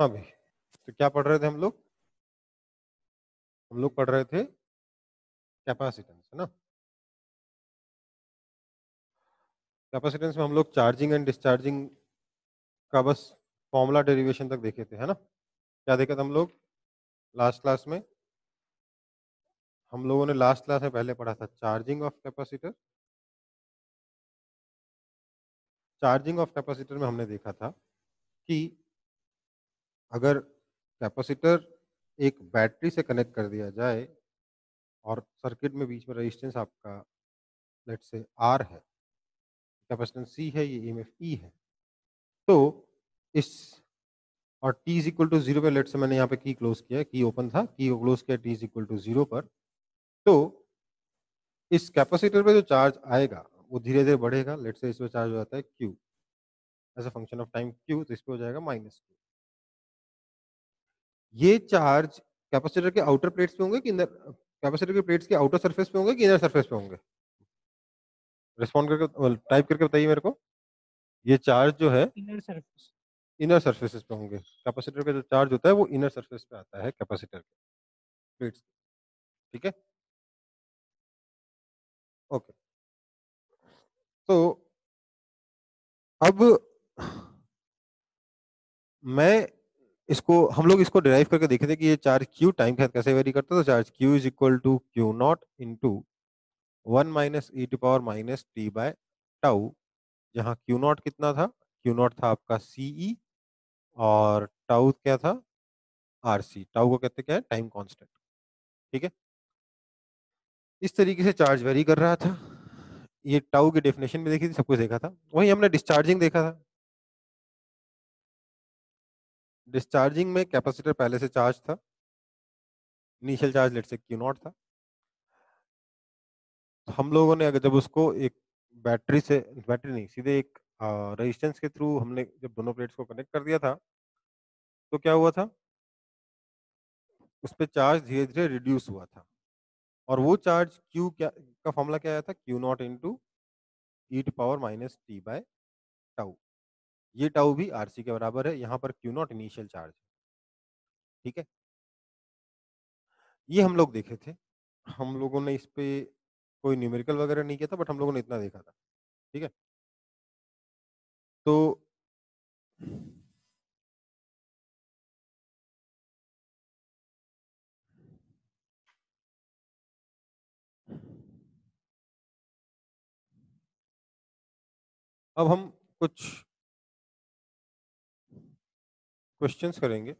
हाँ भाई, तो क्या पढ़ रहे थे हम लोग? हम लोग पढ़ रहे थे कैपेसिटेंस, है ना? कैपेसिटेंस में हम लोग चार्जिंग एंड डिस्चार्जिंग का बस फॉर्मूला डेरिवेशन तक देखे थे, है ना? क्या देखा था हम लोग लास्ट क्लास में? हम लोगों ने लास्ट क्लास में पहले पढ़ा था charging of capacitor. Charging of capacitor में हमने देखा था कि अगर कैपेसिटर एक बैटरी से कनेक्ट कर दिया जाए और सर्किट में बीच में रेजिस्टेंस आपका लेट्स से आर है, कैपेसिटेंस सी है, ये ईएमएफ ई है, तो इस और t is equal to zero पे लेट्स से मैंने यहाँ पे की क्लोज किया, की ओपन था, की को क्लोज किया t is equal to zero पर, तो इस कैपेसिटर पे जो चार्ज आएगा वो धीरे धीरे बढ़ेगा। लेट्स से इस पे चार्ज हो जाता है q as a function of time q, तो इस पे हो जाएगा माइनस q। ये चार्ज कैपेसिटर के आउटर प्लेट्स पे होंगे कि इनर, कैपेसिटर के प्लेट्स के आउटर सरफेस पे होंगे कि इनर सरफेस पे होंगे? रिस्पॉन्ड करके टाइप करके बताइए मेरे को। ये चार्ज जो है इनर सरफेस। इनर सरफेसेस पे होंगे। कैपेसिटर का जो चार्ज होता है वो इनर सरफेस पे आता है कैपेसिटर के प्लेट्स। ठीक है, ओके। तो अब मैं इसको, हम लोग इसको डिराइव करके देखे थे कि ये चार्ज क्यू टाइम के साथ कैसे वेरी करता है। तो charge Q is equal to Q naught into one minus E to power minus T by tau, जहाँ क्यू नॉट कितना था? क्यू नॉट था आपका सीई और टाउ क्या था? R C. टाउ को कहते क्या है? Time constant. ठीक है, इस तरीके से चार्ज वेरी कर रहा था। ये टाउ की डेफिनेशन भी देखी थी, सब कुछ देखा था। वहीं हमने डिस्चार्जिंग देखा था। डिस्चार्जिंग में कैपेसिटर पहले से चार्ज था, इनिशियल चार्ज लेट से क्यू नॉट था। तो हम लोगों ने अगर जब उसको एक बैटरी से, बैटरी नहीं, सीधे एक रेजिस्टेंस के थ्रू हमने जब दोनों प्लेट्स को कनेक्ट कर दिया था, तो क्या हुआ था? उस पे चार्ज धीरे धीरे रिड्यूस हुआ था। और वो चार्ज क्यू क्या का फॉर्मूला क्या आया था? Q naught into E to power minus T by tau. ये टाउ भी आरसी के बराबर है। यहाँ पर क्यू नॉट इनिशियल चार्ज। ठीक है, ये हम लोग देखे थे। हम लोगों ने इस पे कोई न्यूमेरिकल वगैरह नहीं किया था, बट हम लोगों ने इतना देखा था। ठीक है, तो अब हम कुछ क्वेश्चंस करेंगे।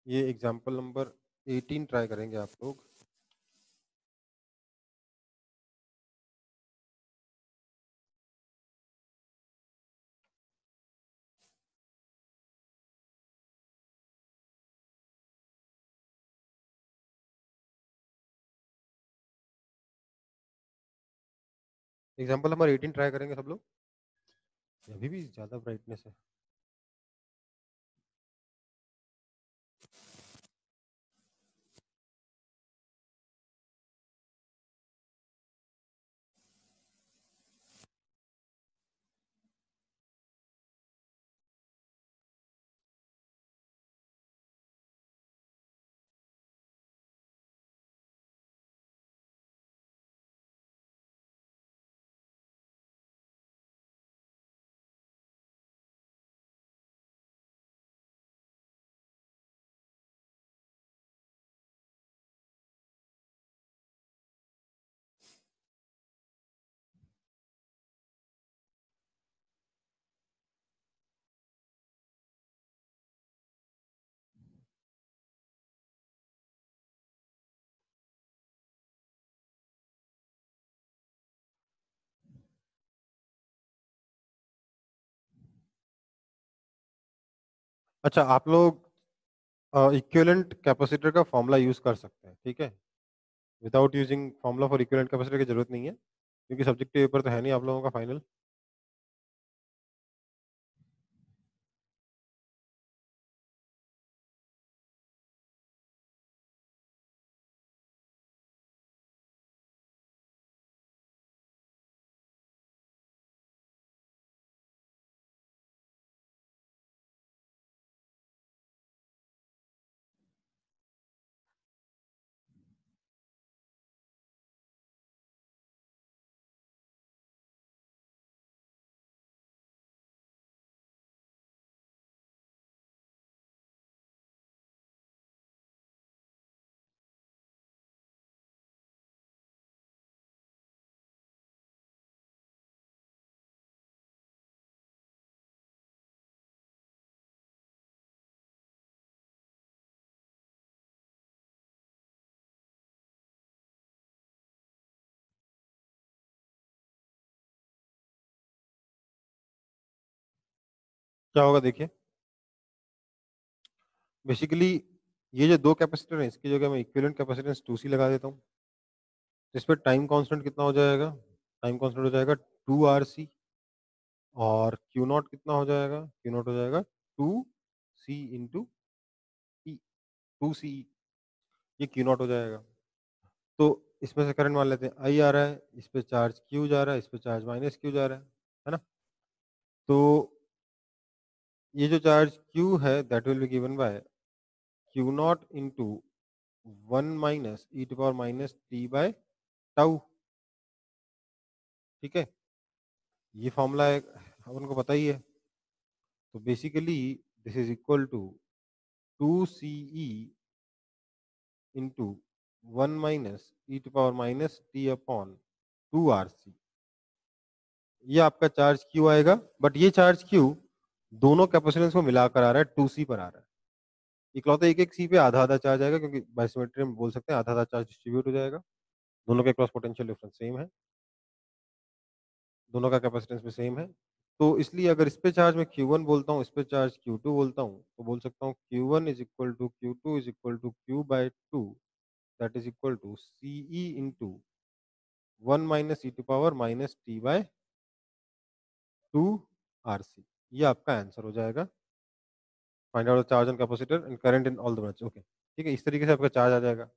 ये एग्जांपल नंबर 18 ट्राई करेंगे आप लोग। एग्जांपल नंबर 18 ट्राई करेंगे सब लोग। अभी भी ज्यादा ब्राइटनेस है। अच्छा, आप लोग इक्विवेलेंट कैपेसिटर का फॉर्मूला यूज कर सकते हैं। ठीक है, without using formula for equivalent capacitor की जरूरत नहीं है, क्योंकि सब्जेक्टिव पेपर तो है नहीं आप लोगों का फाइनल। क्या होगा देखिए, बेसिकली ये जो दो कैपेसिटर हैं इसकी जगह मैं इक्विवेलेंट कैपेसिटेंस 2C लगा देता हूँ। इस पे टाइम कांस्टेंट कितना हो जाएगा? टाइम कांस्टेंट हो जाएगा 2RC, और क्यू नॉट कितना हो जाएगा? क्यू नॉट हो जाएगा 2C इंटू ई, 2CE, ये क्यू नॉट हो जाएगा। तो इसमें से करंट मान लेते हैं आई आ रहा है, इस पे चार्ज क्यू जा रहा है, इस पे चार्ज माइनस क्यू जा रहा है ना? तो ये जो चार्ज क्यू है that will be given by Q naught into 1 - e⁻t tau. ठीक है, ये फॉर्मूला है, अपन को पता ही है। तो basically this is equal to 2CE into 1 - e⁻t/2RC। ये आपका चार्ज क्यू आएगा, बट ये चार्ज क्यू दोनों कैपेसिटेंस को मिलाकर आ रहा है, 2C पर आ रहा है। इकलौते एक एक सी पे आधा आधा चार्ज आएगा, क्योंकि बाय सिमेट्री हम बोल सकते हैं आधा आधा चार्ज डिस्ट्रीब्यूट हो जाएगा। दोनों के क्रॉस पोटेंशियल डिफरेंस सेम है, दोनों का कैपेसिटेंस भी सेम है। तो इसलिए अगर इस पे चार्ज मैं Q1 बोलता हूँ, इस पे चार्ज Q2 बोलता हूँ, तो बोल सकता हूँ Q1 is equal to Q2 is equal to Q/2, that is equal to CE into 1 - e⁻t/2RC। ये आपका आंसर हो जाएगा। Find out the charge on capacitor and current in all the branch. Okay, ठीक है, इस तरीके से आपका चार्ज आ जाएगा।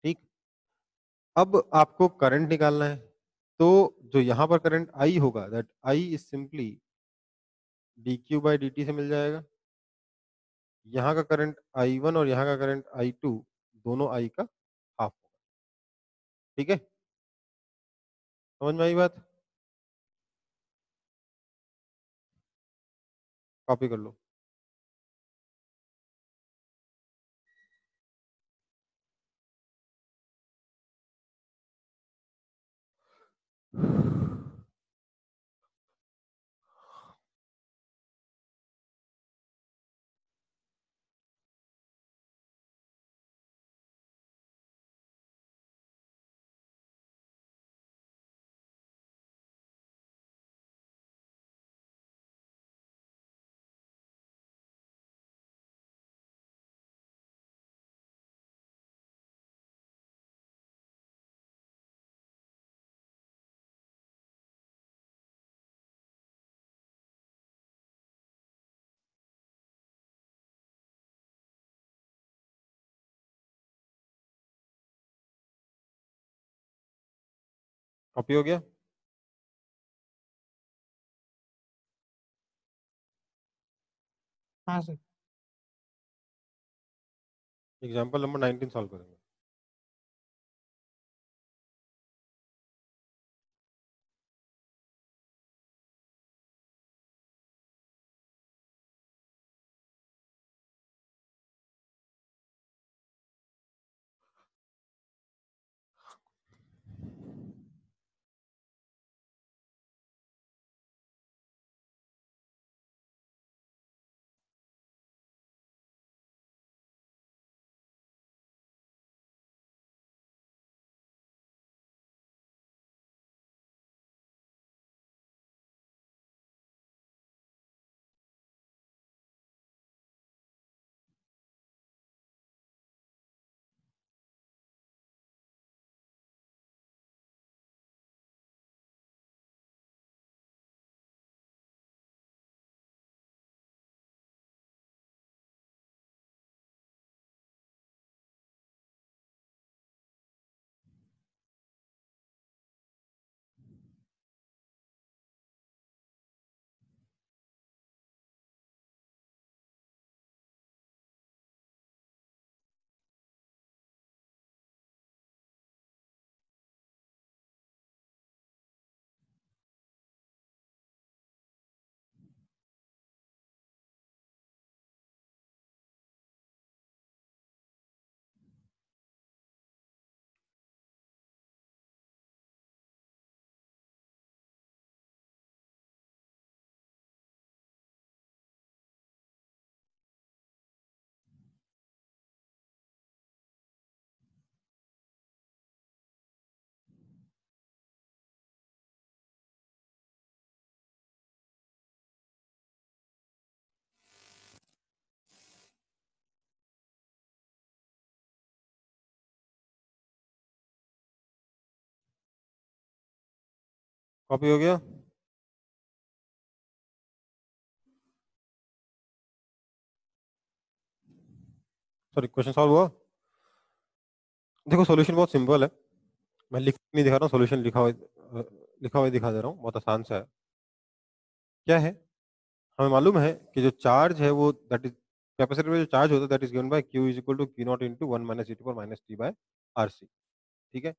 ठीक, अब आपको करंट निकालना है, तो जो यहाँ पर करंट आई होगा that I is simply dq/dt से मिल जाएगा। यहाँ का करंट I1 और यहाँ का करंट I2 दोनों I का हाफ होगा। ठीक है, समझ में आई बात? कॉपी कर लो। कॉपी हो गया? हाँ सर। एग्जाम्पल नंबर 19 सॉल्व करेंगे। कॉपी हो गया? सॉरी, क्वेश्चन सॉल्व हुआ? देखो सॉल्यूशन बहुत सिंपल है, मैं लिख नहीं दिखा रहा हूँ, सॉल्यूशन लिखा हुआ दिखा दे रहा हूँ, बहुत आसान सा है। क्या है, हमें मालूम है कि जो चार्ज है वो दैट इज कैपेसिटर में जो चार्ज होता है that is given by q is equal to Q naught into one minus E to power minus T by R C. ठीक है,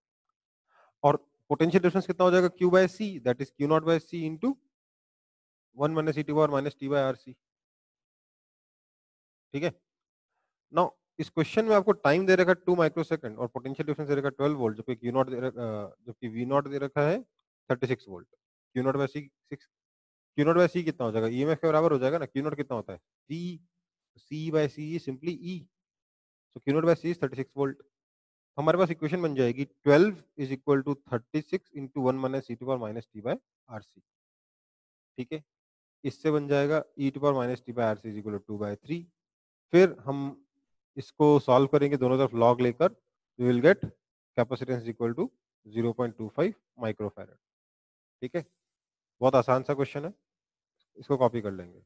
और पोटेंशियल डिफरेंस कितना हो जाएगा, q by C that is Q not by C into one minus E to power minus T by R C. ठीक है, now इस question में आपको टाइम दे रखा है 2 माइक्रोसेकंड और पोटेंशियल डिफरेंस दे रखा है 12 वोल्ट, जबकि क्यू नॉट जबकि वी नॉट दे रखा है 36 volt. Q not by C, Q not by C कितना हो जाएगा, ईएमएफ के बराबर हो जाएगा ना। क्यू नॉट कितना होता है, C, C by C simply E, so Q not by C is 36 volt. हमारे पास इक्वेशन बन जाएगी 12 is equal to 36 into one minus E to power minus T by R C. ठीक है, इससे बन जाएगा E to power minus T by R C is equal to 2/3। फिर हम इसको सॉल्व करेंगे दोनों तरफ लॉग लेकर, we will get capacitance equal to 0.25 microfarad. ठीक है, बहुत आसान सा क्वेश्चन है, इसको कॉपी कर लेंगे।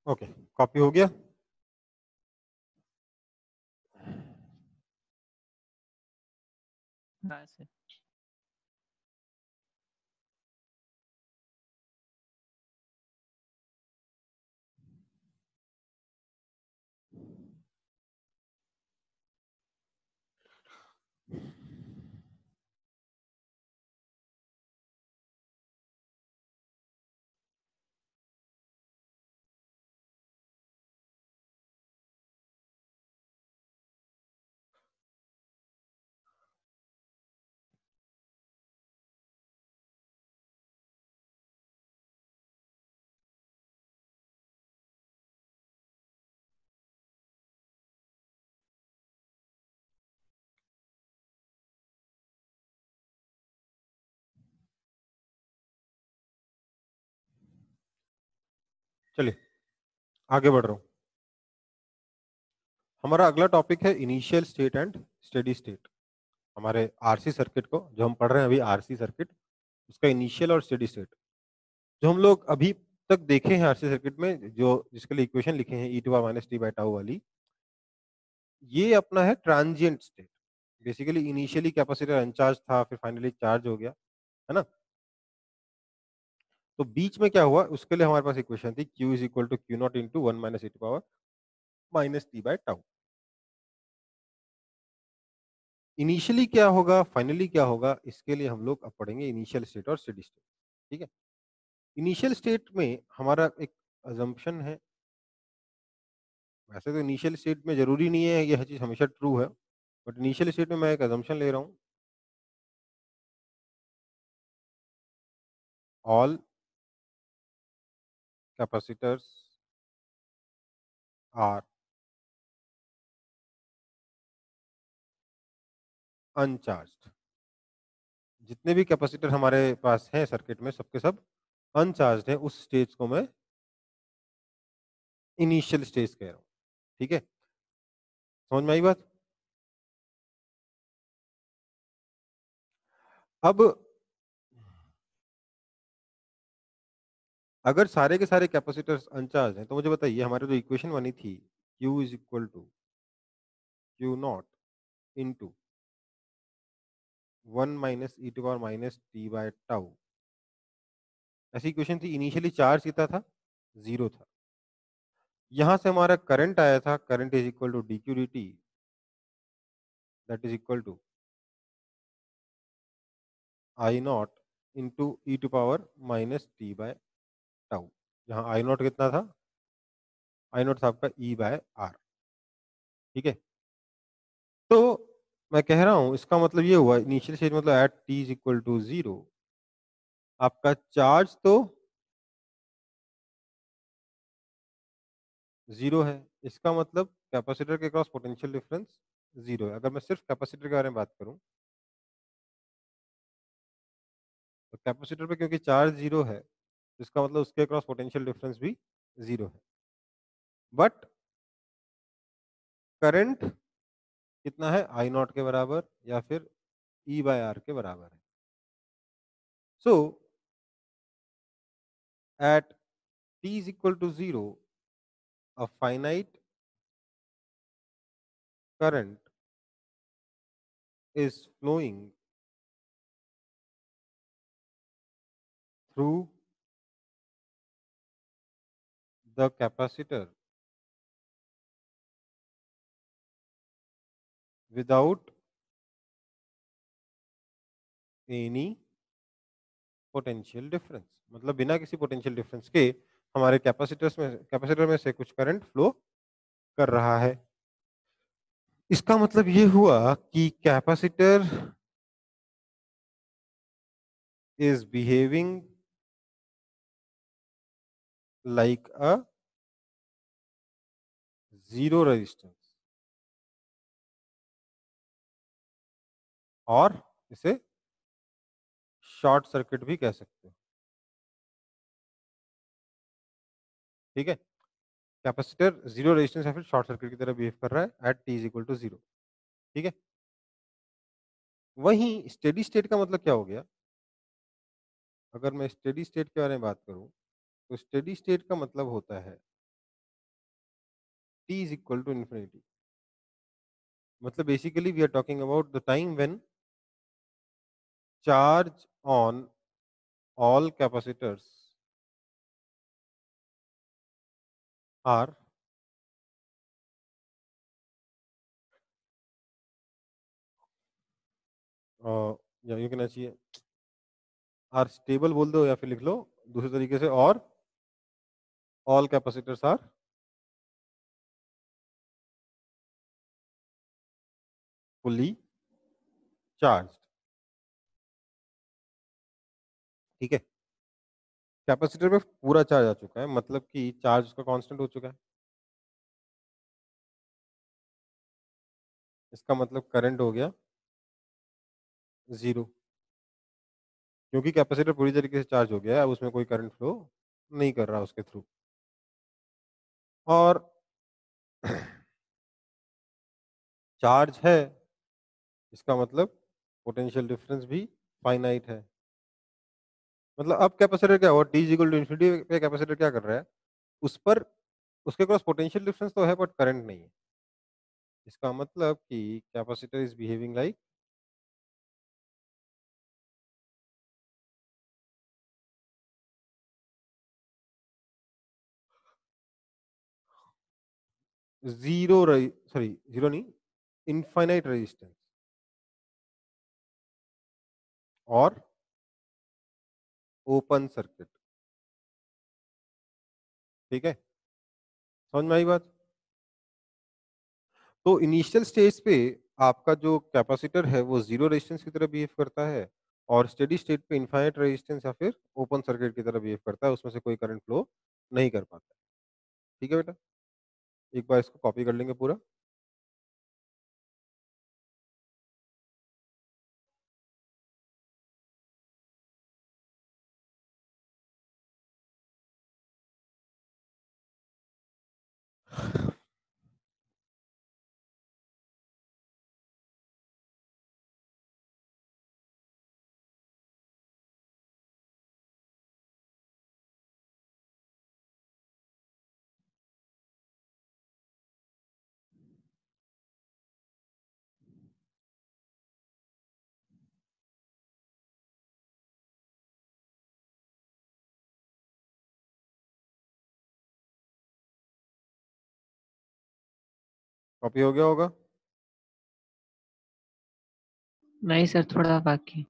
ओके, कॉपी हो गया? हाँ सर। चलिए आगे बढ़ रहा हूँ। हमारा अगला टॉपिक है initial state and steady state. हमारे आरसी सर्किट को जो हम पढ़ रहे हैं अभी, आरसी सर्किट, उसका इनिशियल और स्टेडी स्टेट जो हम लोग अभी तक देखे हैं आरसी सर्किट में, जो जिसके लिए इक्वेशन लिखे हैं E to power minus T by tau वाली, ये अपना है transient state. Basically initially capacitor uncharged था, फिर फाइनली चार्ज हो गया, है ना। तो बीच में क्या हुआ, उसके लिए हमारे पास इक्वेशन थी Q is equal to Q naught into one minus E to power minus T by tau. Initially क्या होगा, फाइनली क्या होगा, इसके लिए हम लोग अब पढ़ेंगे इनिशियल स्टेट और स्टेडी स्टेट। ठीक है, इनिशियल स्टेट में हमारा एक अजम्पशन है, वैसे तो इनिशियल स्टेट में जरूरी नहीं है यह चीज हमेशा ट्रू है, बट इनिशियल स्टेट में मैं एक अजम्पशन ले रहा हूँ, ऑल कैपेसिटर्स आर अनचार्ज्ड। जितने भी कैपेसिटर हमारे पास हैं सर्किट में सबके सब अनचार्ज्ड हैं, उस स्टेज को मैं इनिशियल स्टेज कह रहा हूँ। ठीक है, समझ में आई बात? अब अगर सारे के सारे कैपेसिटर्स अनचार्ज हैं तो मुझे बताइए, हमारे जो इक्वेशन बनी थी Q is equal to Q naught into 1 minus E to power minus T by tau, ऐसी इक्वेशन थी। इनिशियली चार्ज कितना था? जीरो था। यहां से हमारा करंट आया था, current is equal to D Q D T, that is equal to I naught into E to power minus T by tau. यहाँ आई नॉट कितना था? आई नॉट था आपका ई बाय आर। ठीक है, तो मैं कह रहा हूं इसका मतलब ये हुआ, इनिशियल स्टेज मतलब at T is equal to zero आपका चार्ज तो जीरो है। इसका मतलब कैपेसिटर के क्रॉस पोटेंशियल डिफरेंस जीरो है। अगर मैं सिर्फ कैपेसिटर के बारे में बात करूं तो कैपेसिटर पे क्योंकि चार्ज जीरो है, इसका मतलब उसके क्रॉस पोटेंशियल डिफरेंस भी जीरो है। बट करंट कितना है? आई नॉट के बराबर या फिर ई बाय आर के बराबर है। So at T is equal to zero a finite current is flowing through the capacitor without any potential difference। मतलब बिना किसी पोटेंशियल डिफरेंस के हमारे कैपेसिटर में से कुछ करंट फ्लो कर रहा है। इसका मतलब ये हुआ कि capacitor is behaving like a zero resistance, और इसे शॉर्ट सर्किट भी कह सकते हैं। ठीक है, कैपेसिटर जीरो रेजिस्टेंस या फिर शॉर्ट सर्किट की तरह बिहेव कर रहा है at T is equal to zero. ठीक है, वहीं स्टेडी स्टेट का मतलब क्या हो गया? अगर मैं स्टेडी स्टेट के बारे में बात करूं तो स्टेडी स्टेट का मतलब होता है t is equal to infinity. मतलब basically we are talking about the time when charge on all capacitors are या यू कहना चाहिए आर स्टेबल बोल दो या फिर लिख लो दूसरे तरीके से, और all capacitors are fully charge. ठीक है, कैपेसिटर में पूरा चार्ज आ चुका है, मतलब कि चार्ज उसका कांस्टेंट हो चुका है। इसका मतलब करंट हो गया जीरो, क्योंकि कैपेसिटर पूरी तरीके से चार्ज हो गया है, अब उसमें कोई करंट फ्लो नहीं कर रहा उसके थ्रू। और चार्ज है, इसका मतलब पोटेंशियल डिफरेंस भी फाइनाइट है। मतलब अब कैपेसिटर क्या हुआ, टी इक्वल टू इन्फिनिटी पे कैपेसिटर क्या कर रहा है, उस पर उसके पास पोटेंशियल डिफरेंस तो है बट करंट नहीं है। इसका मतलब कि capacitor is behaving like zero, sorry zero नहीं, इनफाइनाइट रेजिस्टेंस और ओपन सर्किट। ठीक है, समझ में आई बात? तो इनिशियल स्टेज पे आपका जो कैपेसिटर है वो जीरो रेजिस्टेंस की तरह बिहेव करता है, और स्टेडी स्टेट पे इनफाइनाइट रेजिस्टेंस या फिर ओपन सर्किट की तरह बिहेव करता है, उसमें से कोई करंट फ्लो नहीं कर पाता। ठीक है बेटा, एक बार इसको कॉपी कर लेंगे पूरा। कॉपी हो गया होगा? नहीं सर, थोड़ा बाकी।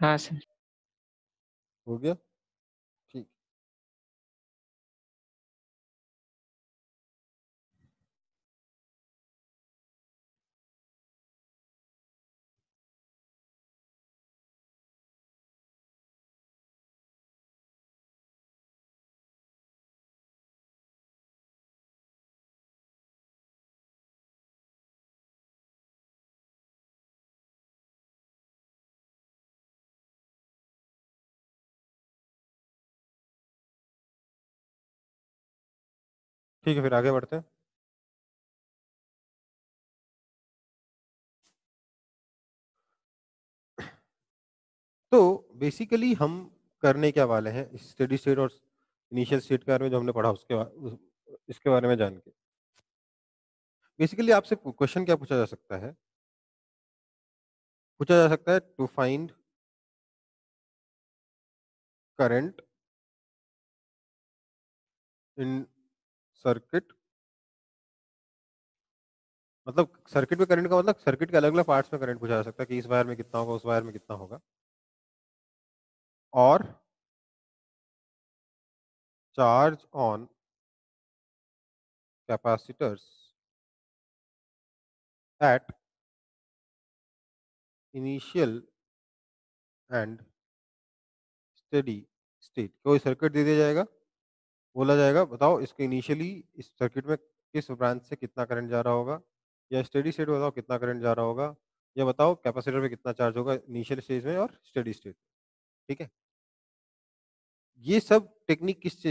हाँ सर। हो गया? ठीक। ठीक है, फिर आगे बढ़ते हैं। तो बेसिकली हम करने क्या वाले हैं स्टेडी स्टेट और इनिशियल स्टेट के बारे में जो हमने पढ़ा इसके बारे में जान के। बेसिकली आपसे क्वेश्चन क्या पूछा जा सकता है? पूछा जा सकता है to find current in circuit. मतलब सर्किट में करंट का मतलब सर्किट के अलग अलग पार्ट्स में करंट पूछा जा सकता है कि इस वायर में कितना होगा, उस वायर में कितना होगा। और charge on capacitors at initial and steady state. कोई सर्किट दे दिया जाएगा, बोला जाएगा बताओ इसके इनिशियली इस सर्किट में किस ब्रांच से कितना करंट जा रहा होगा, या स्टेडी स्टेट बताओ कितना करंट जा रहा होगा, या बताओ कैपेसिटर में कितना चार्ज होगा इनिशियल स्टेज में और स्टेडी स्टेट। ठीक है, ये सब टेक्निक किस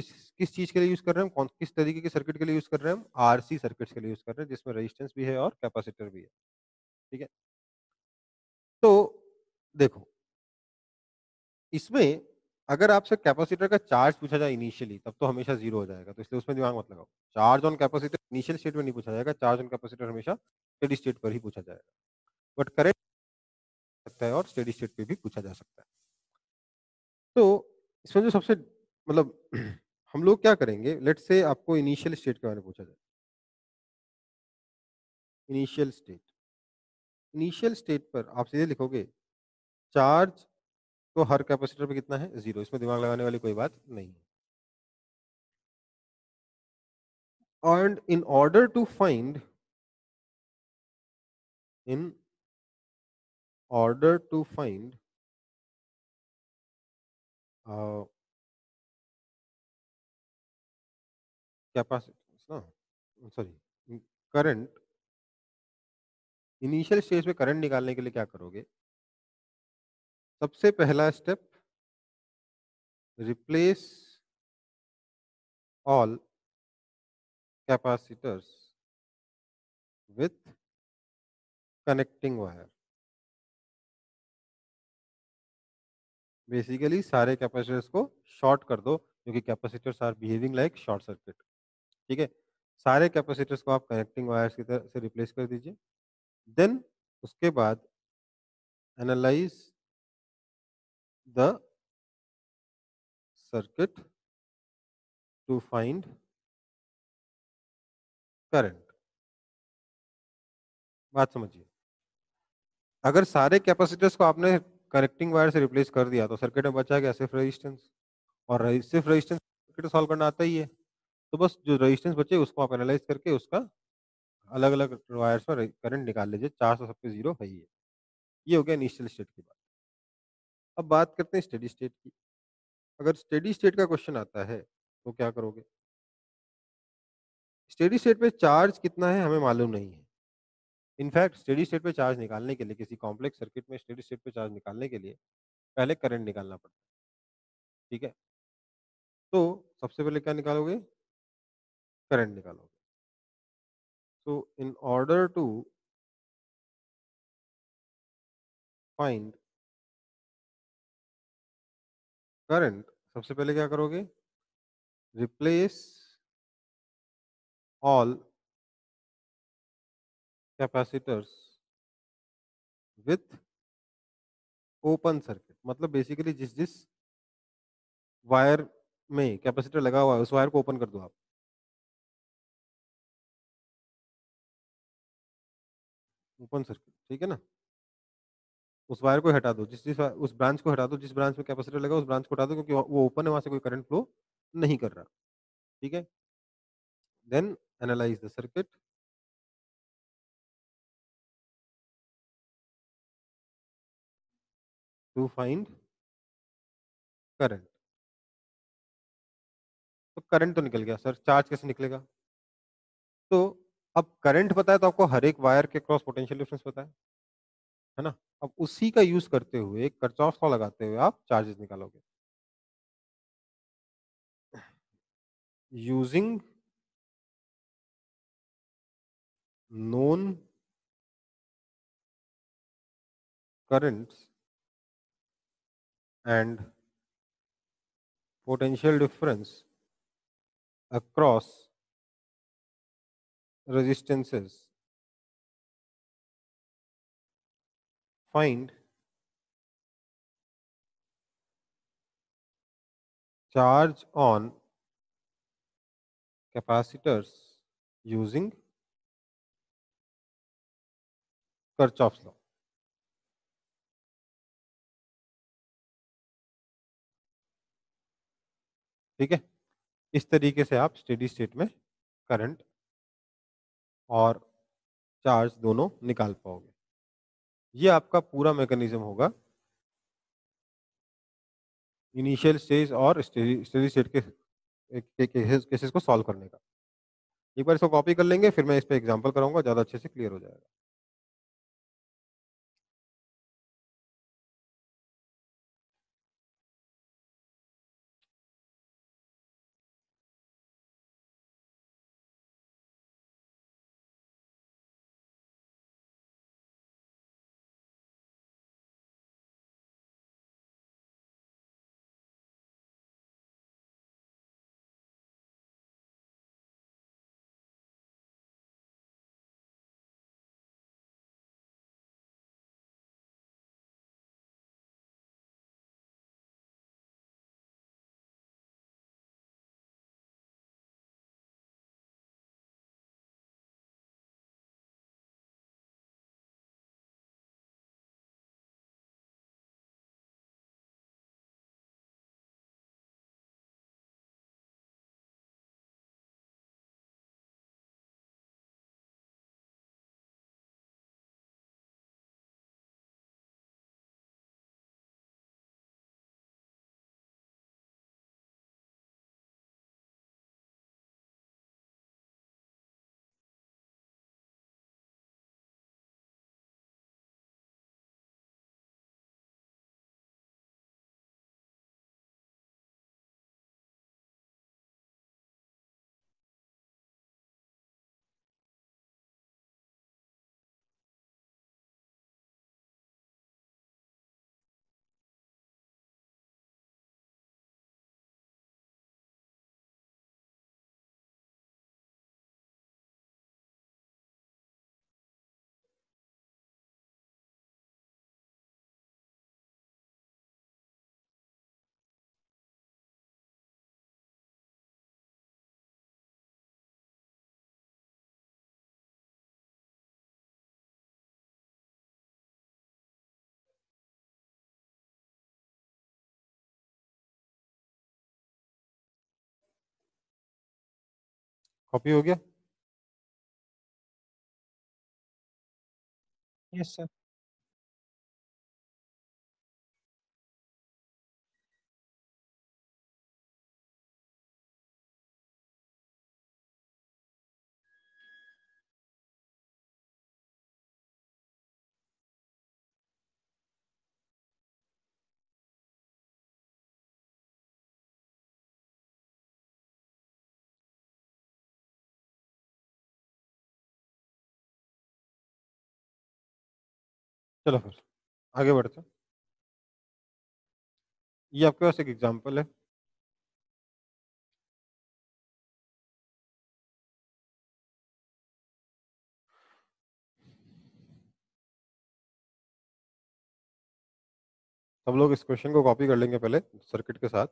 चीज के लिए यूज कर रहे हैं हम, कौन किस तरीके के सर्किट के लिए यूज कर रहे हैं हम? आरसी सर्किट्स के लिए यूज कर रहे हैं जिसमें रेजिस्टेंस भी है और कैपेसिटर भी है। ठीक है, तो देखो इसमें अगर आपसे कैपेसिटर का चार्ज पूछा जाए इनिशियली तब तो हमेशा जीरो हो जाएगा, तो इसलिए उसमें दिमाग मत लगाओ। Charge on capacitor initial state में नहीं पूछा जाएगा, चार्ज ऑन कैपेसिटर हमेशा स्टेडी स्टेट पर ही पूछा जाएगा। बट करंट सकता है और स्टेडी स्टेट पे भी पूछा जा सकता है। तो इसमें जो सबसे मतलब हम लोग क्या करेंगे, लेट्स से आपको इनिशियल स्टेट के बारे में पूछा जाए। इनिशियल स्टेट, इनिशियल स्टेट पर आप सीधे लिखोगे चार्ज तो हर कैपेसिटर पे कितना है, जीरो। इसमें दिमाग लगाने वाली कोई बात नहीं है। And in order to find, in order to find uh, capacitance, no, sorry, current, initial stage में करंट निकालने के लिए क्या करोगे? सबसे पहला step, replace all capacitors with connecting wire. Basically सारे कैपेसिटर्स को शॉर्ट कर दो क्योंकि capacitors are behaving like short circuit. ठीक है, सारे कैपेसिटर्स को आप कनेक्टिंग वायर्स की तरह से रिप्लेस कर दीजिए। देन उसके बाद analyse the circuit to find current. बात समझिए, अगर सारे कैपेसिटर्स को आपने कनेक्टिंग वायर से रिप्लेस कर दिया तो सर्किट में बचा गया सिर्फ रेजिस्टेंस, और सिर्फ रेजिस्टेंस सर्किट सॉल्व करना आता ही है। तो बस जो रेजिस्टेंस बचे उसको आप एनालाइज करके उसका अलग अलग वायर्स में करंट निकाल लीजिए। 400 सबके जीरो है ही है। ये हो गया इनिशियल स्टेट की बात। अब बात करते हैं स्टेडी स्टेट की। अगर स्टेडी स्टेट का क्वेश्चन आता है तो क्या करोगे? स्टेडी स्टेट में चार्ज कितना है हमें मालूम नहीं है, इनफैक्ट स्टेडी स्टेट पे चार्ज निकालने के लिए, किसी कॉम्प्लेक्स सर्किट में स्टेडी स्टेट पे चार्ज निकालने के लिए पहले करंट निकालना पड़ता है, ठीक है? तो सबसे पहले क्या निकालोगे? करंट निकालोगे। So in order to find current, सबसे पहले क्या करोगे? Replace all capacitors with open circuit. मतलब बेसिकली जिस जिस वायर में कैपेसिटर लगा हुआ है उस वायर को ओपन कर दो आप। ओपन सर्किट, ठीक है ना? उस वायर को हटा दो, उस ब्रांच को हटा दो, जिस ब्रांच में कैपेसिटर लगा उस ब्रांच को हटा दो, क्योंकि वो ओपन है, वहां से कोई करंट फ्लो नहीं कर रहा, ठीक है? Then analyse the circuit to find current. तो करंट तो निकल गया सर, चार्ज कैसे निकलेगा? तो अब करंट पता है तो आपको हर एक वायर के क्रॉस पोटेंशियल डिफरेंस पता है ना? अब उसी का यूज करते हुए, एक किरचॉफ लॉ लगाते हुए आप चार्जेस निकालोगे using known currents and potential difference across resistances. Find charge on capacitors using Kirchhoff's law. ठीक है? इस तरीके से आप स्टेडी स्टेट में करंट और चार्ज दोनों निकाल पाओगे। ये आपका पूरा मैकेनिज्म होगा इनिशियल स्टेज और स्टेडी स्टेट के केसेस को सॉल्व करने का। एक बार इसको कॉपी कर लेंगे, फिर मैं इस पे एग्जांपल कराऊंगा, ज्यादा अच्छे से क्लियर हो जाएगा। कॉपी हो गया? Yes sir. चलो फिर आगे बढ़ते हैं। ये आपके पास एक एग्जांपल है। सब लोग इस क्वेश्चन को कॉपी कर लेंगे पहले सर्किट के साथ।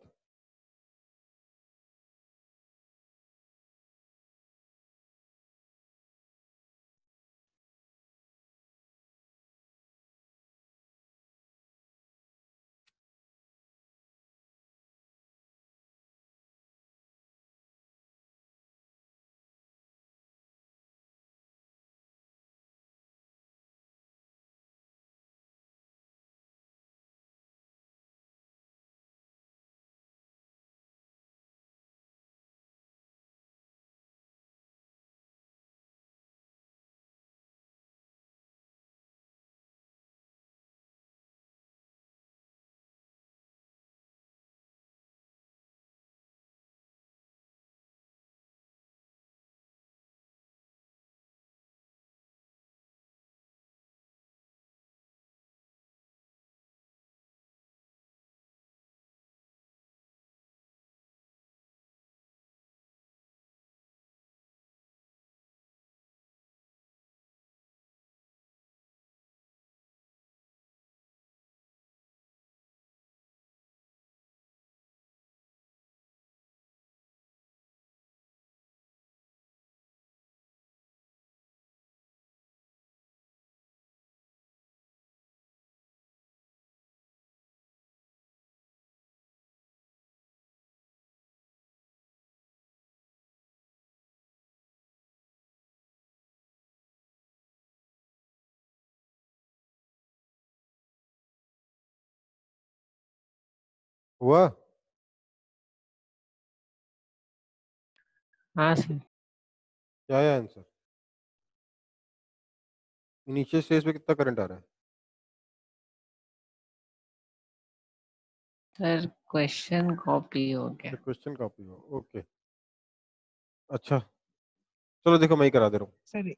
हुआ? हाँ सर। क्या है आंसर? इनिशियल स्टेज पे कितना करंट आ रहा है? सर क्वेश्चन कॉपी हो गया। क्वेश्चन कॉपी हो, ओके। अच्छा, चलो देखो मैं ही करा दे रहा हूँ। सर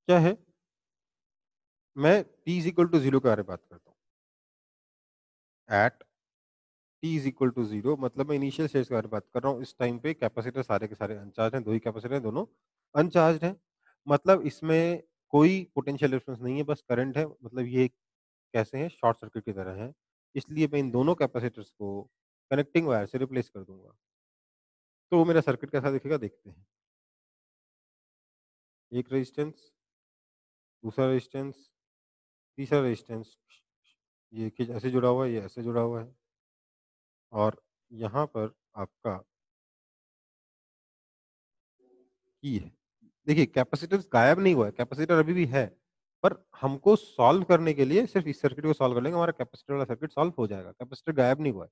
क्या है, मैं t is equal to zero के बारे में बात करता हूँ। At t is equal to zero मतलब मैं इनिशियल स्टेज के बारे में बात कर रहा हूँ। इस टाइम पे कैपेसिटर सारे के सारे अनचार्ज हैं, दो ही कैपेसिटर हैं, दोनों अनचार्ज हैं। मतलब इसमें कोई पोटेंशियल डिफरेंस नहीं है, बस करंट है। मतलब ये कैसे हैं, शॉर्ट सर्किट की तरह है। इसलिए मैं इन दोनों कैपेसिटर्स को कनेक्टिंग वायर से रिप्लेस कर दूंगा। तो वो मेरा सर्किट कैसा दिखेगा देखते हैं। एक रेजिस्टेंस, दूसरा रेजिस्टेंस, तीसरा रेजिस्टेंस, ये कि ऐसे जुड़ा हुआ है, ये ऐसे जुड़ा हुआ है। और यहाँ पर आपका की है। देखिए कैपेसिटर गायब नहीं हुआ है, कैपेसिटर अभी भी है। पर हमको सॉल्व करने के लिए सिर्फ इस सर्किट को सॉल्व कर लेंगे, हमारा कैपेसिटर वाला सर्किट सॉल्व हो जाएगा। कैपेसिटर गायब नहीं हुआ है।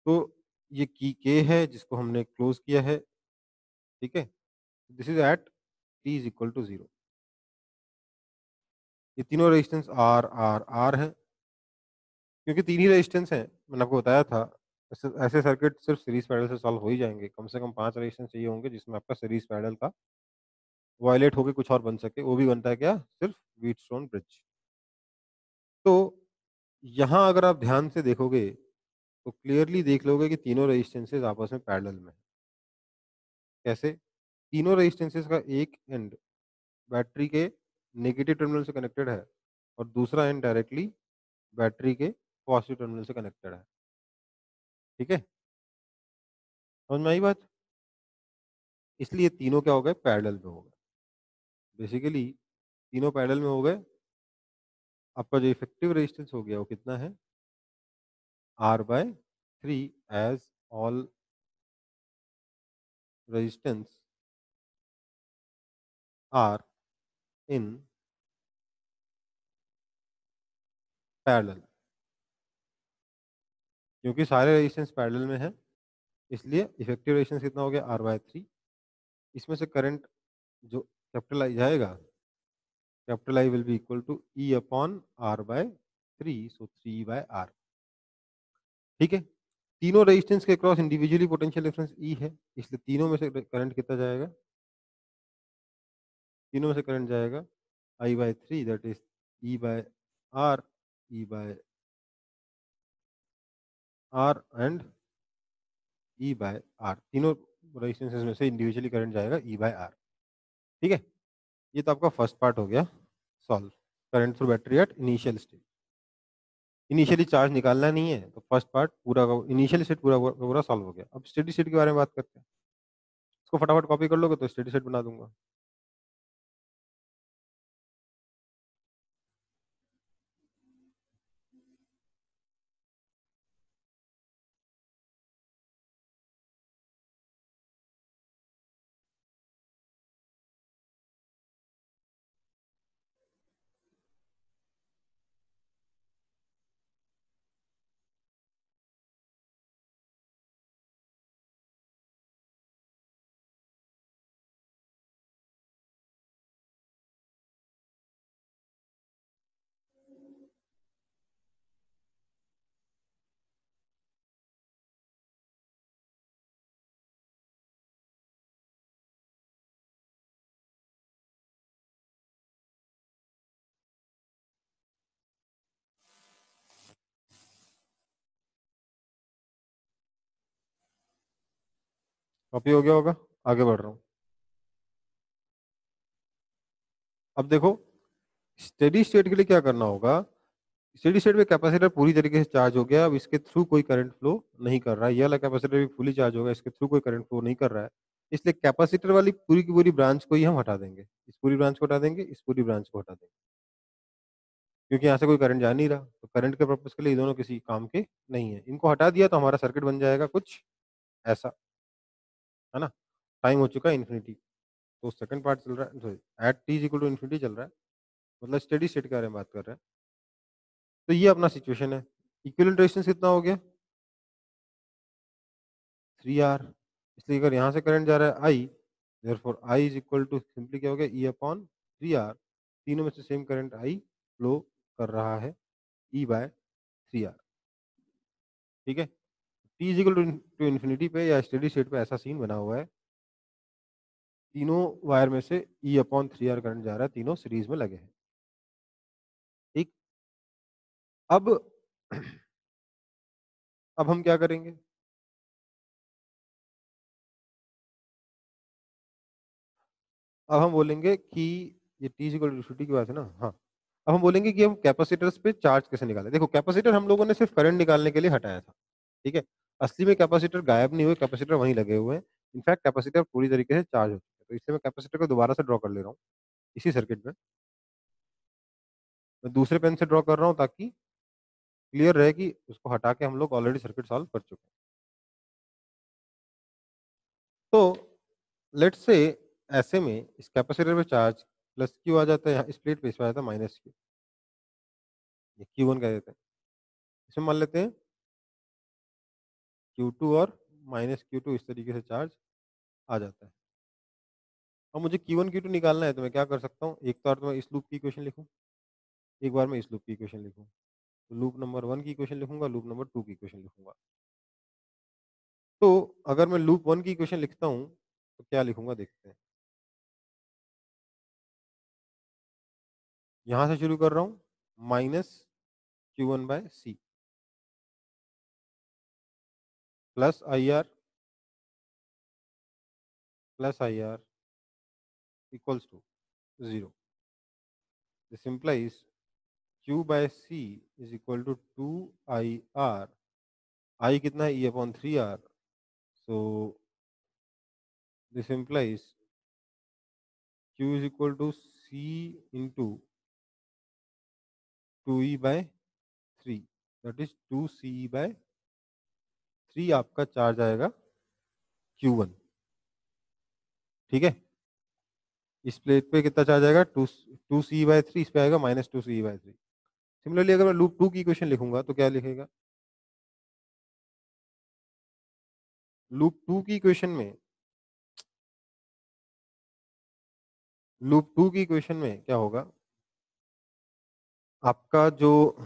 तो ये की के है जिसको हमने क्लोज किया है, ठीक है। This is at T is equal to zero. ये तीनों रेजिस्टेंस आर आर आर है, क्योंकि तीन ही रेजिस्टेंस हैं। मैंने आपको बताया था ऐसे ऐसे सर्किट सिर्फ सीरीज पैरेलल से सॉल्व हो ही जाएंगे। कम से कम 5 रेजिस्टेंस चाहिए होंगे जिसमें आपका सीरीज पैरेलल का वायलेट होकर कुछ और बन सके। वो भी बनता है क्या, सिर्फ व्हीटस्टोन ब्रिज। तो यहाँ अगर आप ध्यान से देखोगे तो क्लियरली देख लोगे कि तीनों रेजिस्टेंसेस आपस में पैरेलल में हैं। कैसे? तीनों रेजिस्टेंसेस का एक एंड बैटरी के नेगेटिव टर्मिनल से कनेक्टेड है और दूसरा एंड डायरेक्टली बैटरी के पॉजिटिव टर्मिनल से कनेक्टेड है। ठीक है, समझ में आई बात? इसलिए तीनों क्या हो गए, पैरेलल में हो गए। बेसिकली तीनों पैरेलल में हो गए। आपका जो इफेक्टिव रेजिस्टेंस हो गया वो कितना है, R by 3, as all resistance are in parallel. क्योंकि सारे रेजिस्टेंस पैरेलल में है इसलिए इफेक्टिव रेजिस्टेंस कितना हो गया, R बाय 3। इसमें से करंट जो कैपिटल आई जाएगा, capital I will be equal to E upon R by 3, so 3 by R. ठीक है, तीनों रेजिस्टेंस के cross individually potential difference E है, इसलिए तीनों में से करंट कितना जाएगा, तीनों में से करंट जाएगा I/3, that is E/R, E/R and E/R। तीनों रेजिस्टेंसेस में से इंडिविजुअली करंट जाएगा E/R। ठीक है, ये तो आपका फर्स्ट पार्ट हो गया solve, current through battery at initial stage. Initially charge निकालना नहीं है तो फर्स्ट पार्ट पूरा इनिशियल स्टेट पूरा पूरा सॉल्व हो गया। अब स्टेडी स्टेट के बारे में बात करते हैं। इसको फटाफट कॉपी कर लोगे तो स्टेडी स्टेट बना दूंगा। कॉपी हो गया होगा, आगे बढ़ रहा हूँ। अब देखो स्टेडी स्टेट के लिए क्या करना होगा। स्टेडी स्टेट में कैपेसिटर पूरी तरीके से चार्ज हो गया, अब इसके थ्रू कोई करंट फ्लो नहीं कर रहा है। ये वाला कैपेसिटर भी फुली चार्ज होगा, इसके थ्रू कोई करंट फ्लो नहीं कर रहा है। इसलिए कैपेसिटर वाली पूरी की पूरी ब्रांच को ही हम हटा देंगे। इस पूरी ब्रांच को हटा देंगे, इस पूरी ब्रांच को हटा देंगे, क्योंकि यहाँ से कोई करंट जा नहीं रहा, तो करंट के पर्पज के लिए ये दोनों किसी काम के नहीं है। इनको हटा दिया तो हमारा सर्किट बन जाएगा कुछ ऐसा, है ना। टाइम हो चुका है इन्फिनिटी, तो सेकंड पार्ट चल रहा है, sorry at T is equal to infinity चल रहा है, मतलब स्टेडी स्टेट के बारे में बात कर रहे हैं। तो ये अपना सिचुएशन है। इक्विवेलेंट रेजिस्टेंस कितना हो गया 3R। इसलिए अगर यहाँ से करंट जा रहा है I, therefore I is equal to simply क्या हो गया E/3R। तीनों में से सेम करंट I फ्लो कर रहा है E/3R। ठीक है, T is equal to infinity पे या स्टेडी स्टेट पे ऐसा सीन बना हुआ है, तीनों वायर में से E/3R करंट जा रहा है, तीनों सीरीज में लगे हैं। ठीक, अब अब हम क्या करेंगे। अब हम बोलेंगे कि ये टी इक्वल टू इन्फिनिटी की बात है ना, हाँ। अब हम बोलेंगे कि हम कैपेसिटर्स पे चार्ज कैसे निकालें। देखो कैपेसिटर हम लोगों ने सिर्फ करंट निकालने के लिए हटाया था, ठीक है। असली में कैपेसिटर गायब नहीं हुए, कैपेसिटर वहीं लगे हुए हैं। इनफैक्ट कैपेसिटर पूरी तरीके से चार्ज हो चुके हैं, तो इसलिए मैं कैपेसिटर को दोबारा से ड्रॉ कर ले रहा हूँ इसी सर्किट में। मैं दूसरे पेन से ड्रॉ कर रहा हूँ ताकि क्लियर रहे कि उसको हटा के हम लोग ऑलरेडी सर्किट सॉल्व कर चुके हैं। तो लेट्स से ऐसे में इस कैपेसिटर पे चार्ज प्लस क्यू आ जाता है, यहाँ इस प्लेट पे इस पे आ जाता है माइनस क्यू, ये Q1 कह देते हैं। इसमें मान लेते हैं Q2 और माइनस Q2 इस तरीके से चार्ज आ जाता है। अब मुझे Q1 Q2 निकालना है तो मैं क्या कर सकता हूँ, एक बार तो मैं इस लूप की इक्वेशन लिखूँ, एक बार मैं इस लूप की इक्वेशन लिखूँ। तो लूप नंबर 1 की इक्वेशन लिखूंगा, लूप नंबर 2 की इक्वेशन लिखूंगा। तो अगर मैं लूप 1 की इक्वेशन लिखता हूँ तो क्या लिखूंगा देखते हैं। यहाँ से शुरू कर रहा हूँ, minus Q1/C plus I R equals to 0। This implies Q/C is equal to 2IR। I कितना है E/3R, so this implies Q is equal to C into 2E/3, that is 2CE/3 आपका चार्ज आएगा Q1। ठीक है, इस plate पे कितना charge आएगा 2CE/3, इस पे आएगा -2CE/3। सिमिलरली अगर मैं लूप 2 की इक्वेशन लिखूंगा तो क्या लिखेगा, लूप 2 की इक्वेशन में, लूप 2 की इक्वेशन में क्या होगा आपका जो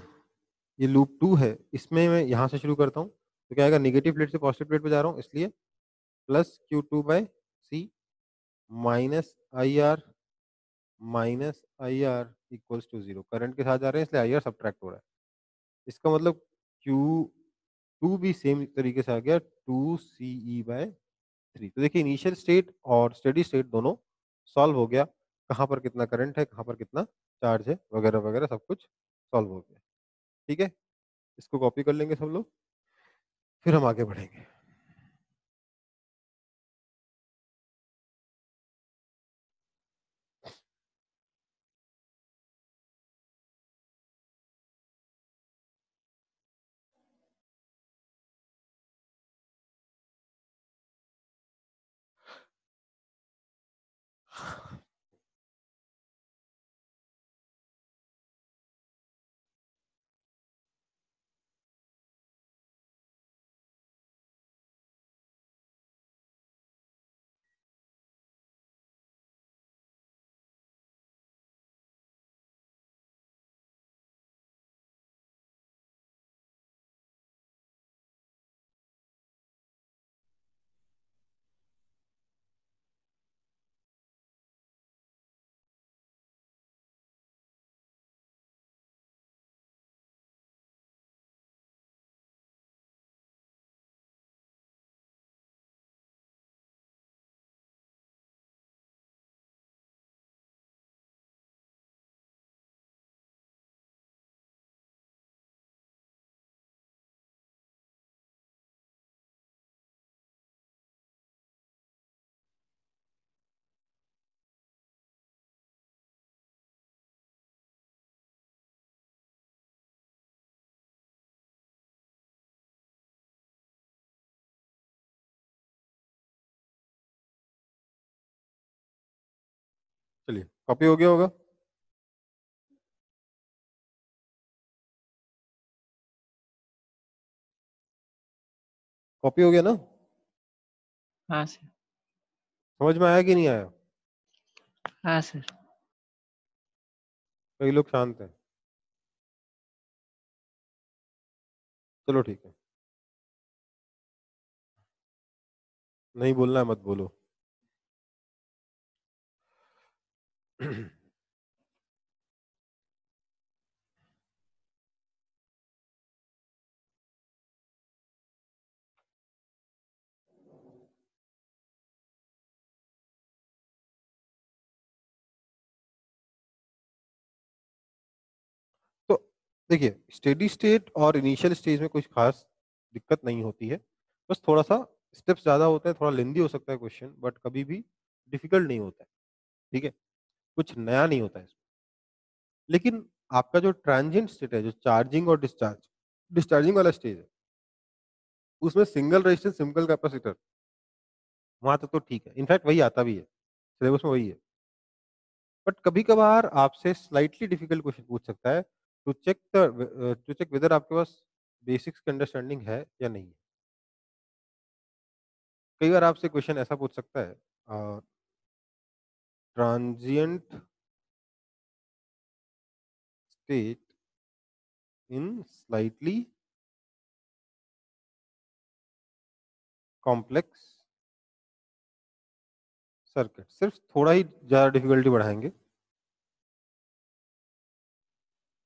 ये लूप 2 है, इसमें मैं यहाँ से शुरू करता हूँ तो क्या आएगा, नेगेटिव प्लेट से पॉजिटिव प्लेट पे जा रहा हूँ, इसलिए plus Q2/C minus I R minus I R equals to 0। Current के साथ जा रहे हैं इसलिए आई आर सब्ट्रैक्ट हो रहा है। इसका मतलब Q2 भी सेम तरीके से आ गया 2CE/3। तो देखिए इनिशियल स्टेट और स्टेडी स्टेट दोनों सॉल्व हो गया। कहाँ पर कितना करंट है, कहाँ पर कितना चार्ज है, वगैरह वगैरह सब कुछ सॉल्व हो गया। ठीक है, इसको कॉपी कर लेंगे सब लोग, फिर हम आगे बढ़ेंगे। चलिए, कॉपी हो गया होगा। कॉपी हो गया ना? हाँ सर। समझ में आया कि नहीं आया? हाँ सर। कई लोग शांत हैं। चलो ठीक है, नहीं बोलना है मत बोलो। तो देखिए, स्टेडी स्टेट और इनिशियल स्टेज में कुछ खास दिक्कत नहीं होती है। बस थोड़ा सा स्टेप्स ज़्यादा होते हैं, थोड़ा लेंदी हो सकता है क्वेश्चन, बट कभी भी डिफिकल्ट नहीं होता है। ठीक है, कुछ नया नहीं होता है इसमें। लेकिन आपका जो ट्रांजिएंट स्टेट है, जो चार्जिंग और डिस्चार्जिंग वाला स्टेज है, उसमें सिंगल रेजिस्टेंस सिंगल कैपेसिटर, वहां तक तो ठीक है। इनफैक्ट वही आता भी है, सिलेबस में वही है। बट कभी कभार आपसे स्लाइटली डिफिकल्ट क्वेश्चन पूछ सकता है, टू चेक वेदर आपके पास बेसिक्स की अंडरस्टैंडिंग है या नहीं है। कई बार आपसे क्वेश्चन ऐसा पूछ सकता है, transient state in slightly complex circuit. सिर्फ थोड़ा ही ज़्यादा डिफिकल्टी बढ़ाएंगे,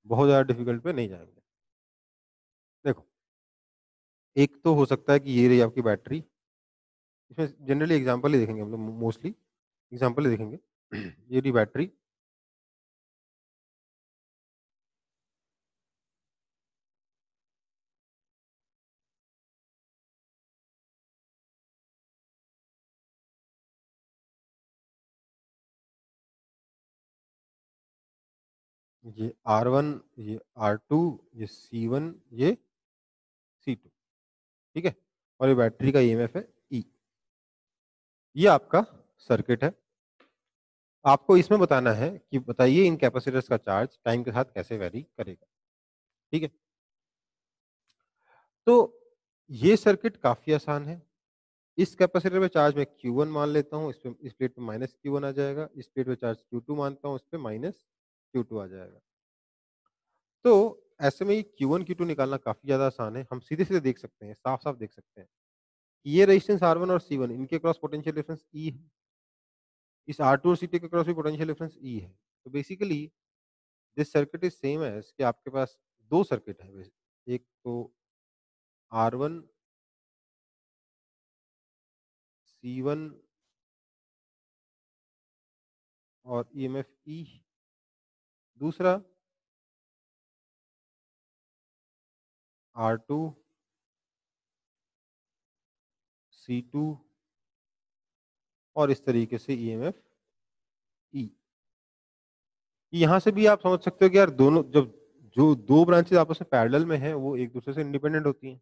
बहुत ज़्यादा डिफिकल्ट पे नहीं जाएंगे। देखो, एक तो हो सकता है कि ये रही आपकी बैटरी। इसमें जनरली एग्जांपल ही देखेंगे हम लोग, मोस्टली एग्जांपल ही देखेंगे। ये रही बैटरी, ये R1, ये R2, ये C1, ये C2। ठीक है, और ये बैटरी का ईएमएफ है ई। ये आपका सर्किट है। आपको इसमें बताना है कि बताइए इन कैपेसिटर्स का चार्ज टाइम के साथ कैसे वेरी करेगा। ठीक है, तो ये सर्किट काफी आसान है। इस कैपेसिटर में चार्ज मैं Q1 मान लेता हूँ, इस प्लेट में माइनस Q1 आ जाएगा। इस प्लेट में चार्ज Q2 मानता हूँ, इस पे माइनस Q2 आ जाएगा। तो ऐसे में ये Q1 Q2 निकालना काफी ज्यादा आसान है। हम सीधे सीधे देख सकते हैं, साफ साफ देख सकते हैं। ये रेजिस्टेंस R1 और C1, इनके क्रॉस पोटेंशियल डिफरेंस E है। इस R2 और C2 के क्रॉस भी पोटेंशियल डिफरेंस E है। तो basically this circuit is same as कि आपके पास 2 सर्किट है, एक तो R1 C1 और ईएमएफ E, दूसरा R2 C2 और इस तरीके से ईएमएफ E। यहाँ से भी आप समझ सकते हो कि यार दोनों जब जो 2 ब्रांचेस आपस में पैरेलल में हैं वो एक दूसरे से इंडिपेंडेंट होती हैं।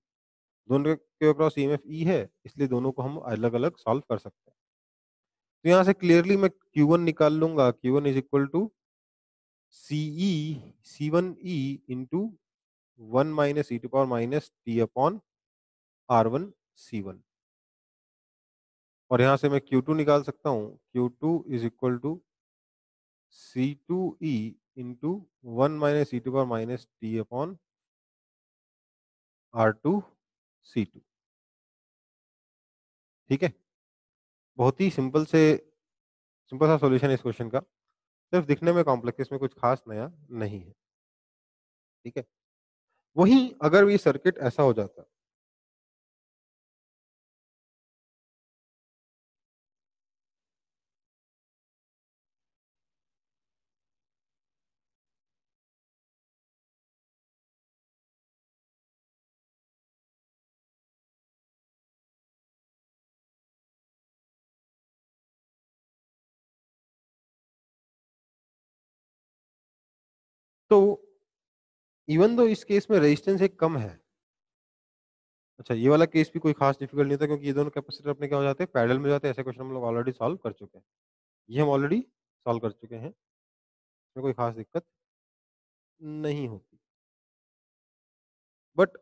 दोनों के अक्रॉस ईएमएफ ई है, इसलिए दोनों को हम अलग-अलग सॉल्व कर सकते हैं। तो यहाँ से क्लियरली मैं Q1 निकाल लूँगा, Q1 is equal to CE C1E into 1 minus E to power minus t upon R1 C1। और यहाँ से मैं Q2 निकाल सकता हूँ, Q2 is equal to C2E into 1 minus E to power minus t upon R2 C2। ठीक है? बहुत ही सिंपल सा सॉल्यूशन है इस क्वेश्चन का। सिर्फ दिखने में कॉम्प्लेक्स है, इसमें कुछ खास नया नहीं है। ठीक है? वहीं अगर ये सर्किट ऐसा हो जाता तो इवन दो इस केस में रेजिस्टेंस एक कम है। अच्छा, ये वाला केस भी कोई खास डिफिकल्ट नहीं था क्योंकि ये दोनों कैपेसिटर अपने क्या हो जाते हैं, पैरेलल में जाते हैं। ऐसे क्वेश्चन हम लोग ऑलरेडी सॉल्व कर चुके हैं। ये हम ऑलरेडी सॉल्व कर चुके हैं। इसमें कोई खास दिक्कत नहीं होती। बट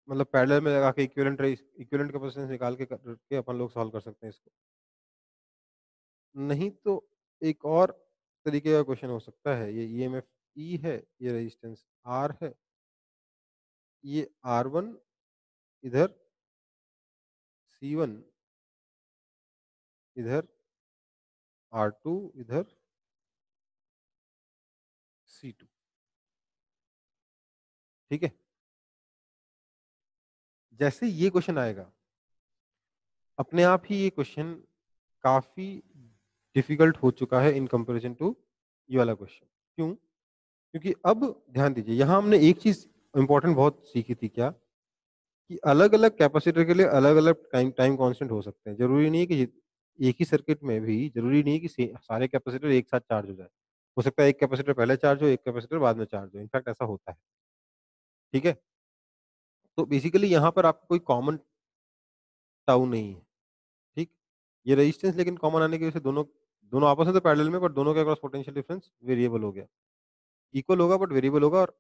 मतलब पैरेलल में लगा के इक्विवेलेंट कैपेसिटेंस निकाल के अपन लोग सॉल्व कर सकते हैं इसको। नहीं तो एक और तरीके का क्वेश्चन हो सकता है। ये ईएमएफ ई है, ये रेजिस्टेंस आर है, ये R1 इधर, C1 इधर, R2 इधर, C2। ठीक है? जैसे ये क्वेश्चन आएगा, अपने आप ही ये क्वेश्चन काफ़ी डिफ़िकल्ट हो चुका है इन कंपैरिज़न टू ये वाला क्वेश्चन। क्यों? क्योंकि अब ध्यान दीजिए, यहाँ हमने एक चीज़ इम्पोर्टेंट बहुत सीखी थी क्या? कि अलग-अलग कैपेसिटर के लिए अलग-अलग टाइम टाइम कांस्टेंट हो सकते हैं। ज़रूरी नहीं है कि एक ही सर्किट में भी ज़रूरी नहीं है कि सारे कैपेसिटर एक साथ चार्ज हो जाए। हो सकता है एक कैपेसिटर पहले चार्ज हो, एक कैपेसिटर बाद में चार्ज हो। इनफैक्ट ऐसा होता है। ठीक है? तो बेसिकली यहाँ पर आपको कोई कॉमन टाउ नहीं है। ठीक? ये रेजिस्टेंस लेकिन कॉमन आने की वजह से दोनों दोनों आपस में तो पैरेलल में, बट दोनों के अक्रॉस पोटेंशियल डिफरेंस वेरिएबल हो गया। इक्वल होगा बट वेरिएबल होगा, और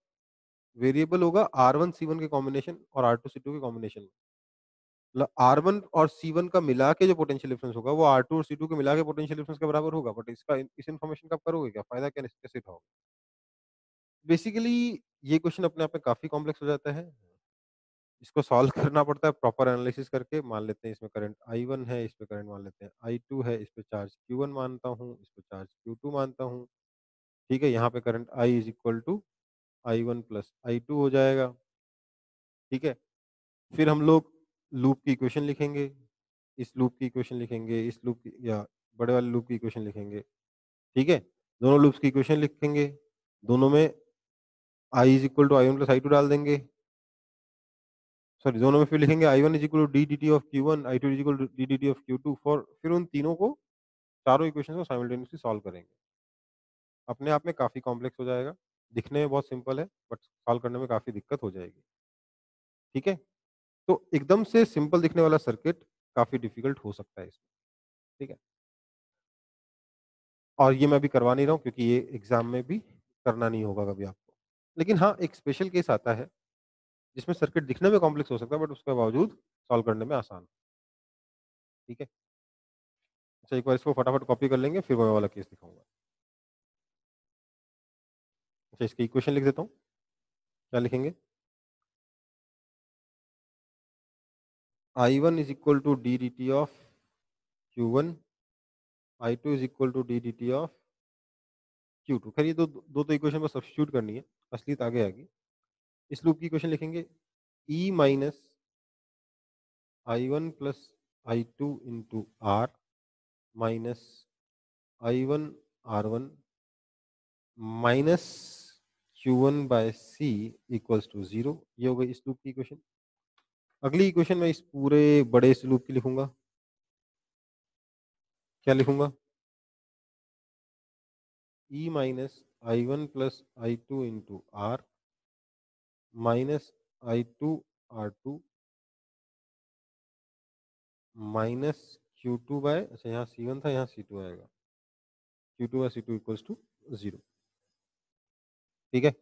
वेरिएबल होगा R1 C1 के कॉम्बिनेशन और R2 C2 के कॉम्बिनेशन में। मतलब R1 और C1 का मिला के जो पोटेंशियल डिफरेंस होगा वो R2 और C2 के मिला के पोटेंशियल डिफरेंस के बराबर होगा। बट इसका इस इन्फॉर्मेशन का आप करोगे क्या? फायदा क्या, कैसे उठाओगे? बेसिकली ये क्वेश्चन अपने आप में काफी कॉम्प्लेक्स हो जाता है। इसको सॉल्व करना पड़ता है प्रॉपर एनालिसिस करके। मान लेते हैं इसमें करंट I1 है, इस पे करंट मान लेते हैं I2 है, इस पे चार्ज Q1 मानता हूँ, इस पे चार्ज Q2 मानता हूँ। ठीक है? यहाँ पे current I is equal to I1 plus I2 हो जाएगा। ठीक है? फिर हम लोग लूप की इक्वेशन लिखेंगे, इस लूप की इक्वेशन लिखेंगे, इस लूप की या बड़े वाले लूप की इक्वेशन लिखेंगे। ठीक है? दोनों लूप्स की इक्वेशन लिखेंगे, दोनों में I is equal to I1 plus I2 डाल देंगे। सॉरी, दोनों में फिर लिखेंगे I1 is equal to d d t of Q1, I2 is equal to d d t of Q2 for, फिर उन तीनों को, चारों इक्वेशन को साइमल्टेनियसली सॉल्व करेंगे। अपने आप में काफ़ी कॉम्प्लेक्स हो जाएगा। दिखने में बहुत सिंपल है, बट सॉल्व करने में काफ़ी दिक्कत हो जाएगी। ठीक है? तो एकदम से सिंपल दिखने वाला सर्किट काफ़ी डिफ़िकल्ट हो सकता है इसमें। ठीक है? और ये मैं अभी करवा नहीं रहा हूँ क्योंकि ये एग्ज़ाम में भी करना नहीं होगा कभी आपको। लेकिन हाँ, एक स्पेशल केस आता है जिसमें सर्किट दिखने में कॉम्प्लेक्स हो सकता है, बट उसके बावजूद सॉल्व करने में आसान। ठीक है? अच्छा, एक बार इसको फटाफट कॉपी कर लेंगे, फिर मैं वो वाला केस दिखाऊँगा। अच्छा, इसकी इक्वेशन लिख देता हूँ। क्या लिखेंगे? I1 is equal to d d t of Q1 I2 is equal to d d t of Q2। खैर ये दो दो तो इक्वेशन बस सब्स्टिट्यूट करनी है, असलियत आगे आएगी। इस लूप की इक्वेशन लिखेंगे E minus I1 plus I2 into R minus I1 R1 minus Q1 by C equals to 0। ये हो गई इस लूप की इक्वेशन। अगली इक्वेशन मैं इस पूरे बड़े इस लूप की लिखूंगा। क्या लिखूंगा? E minus I1 plus I2 into R minus I2 R2 minus Q2 by, अच्छा यहाँ C1 था, यहाँ C2 आएगा, Q2 bye C2 equals to 0। ठीक है,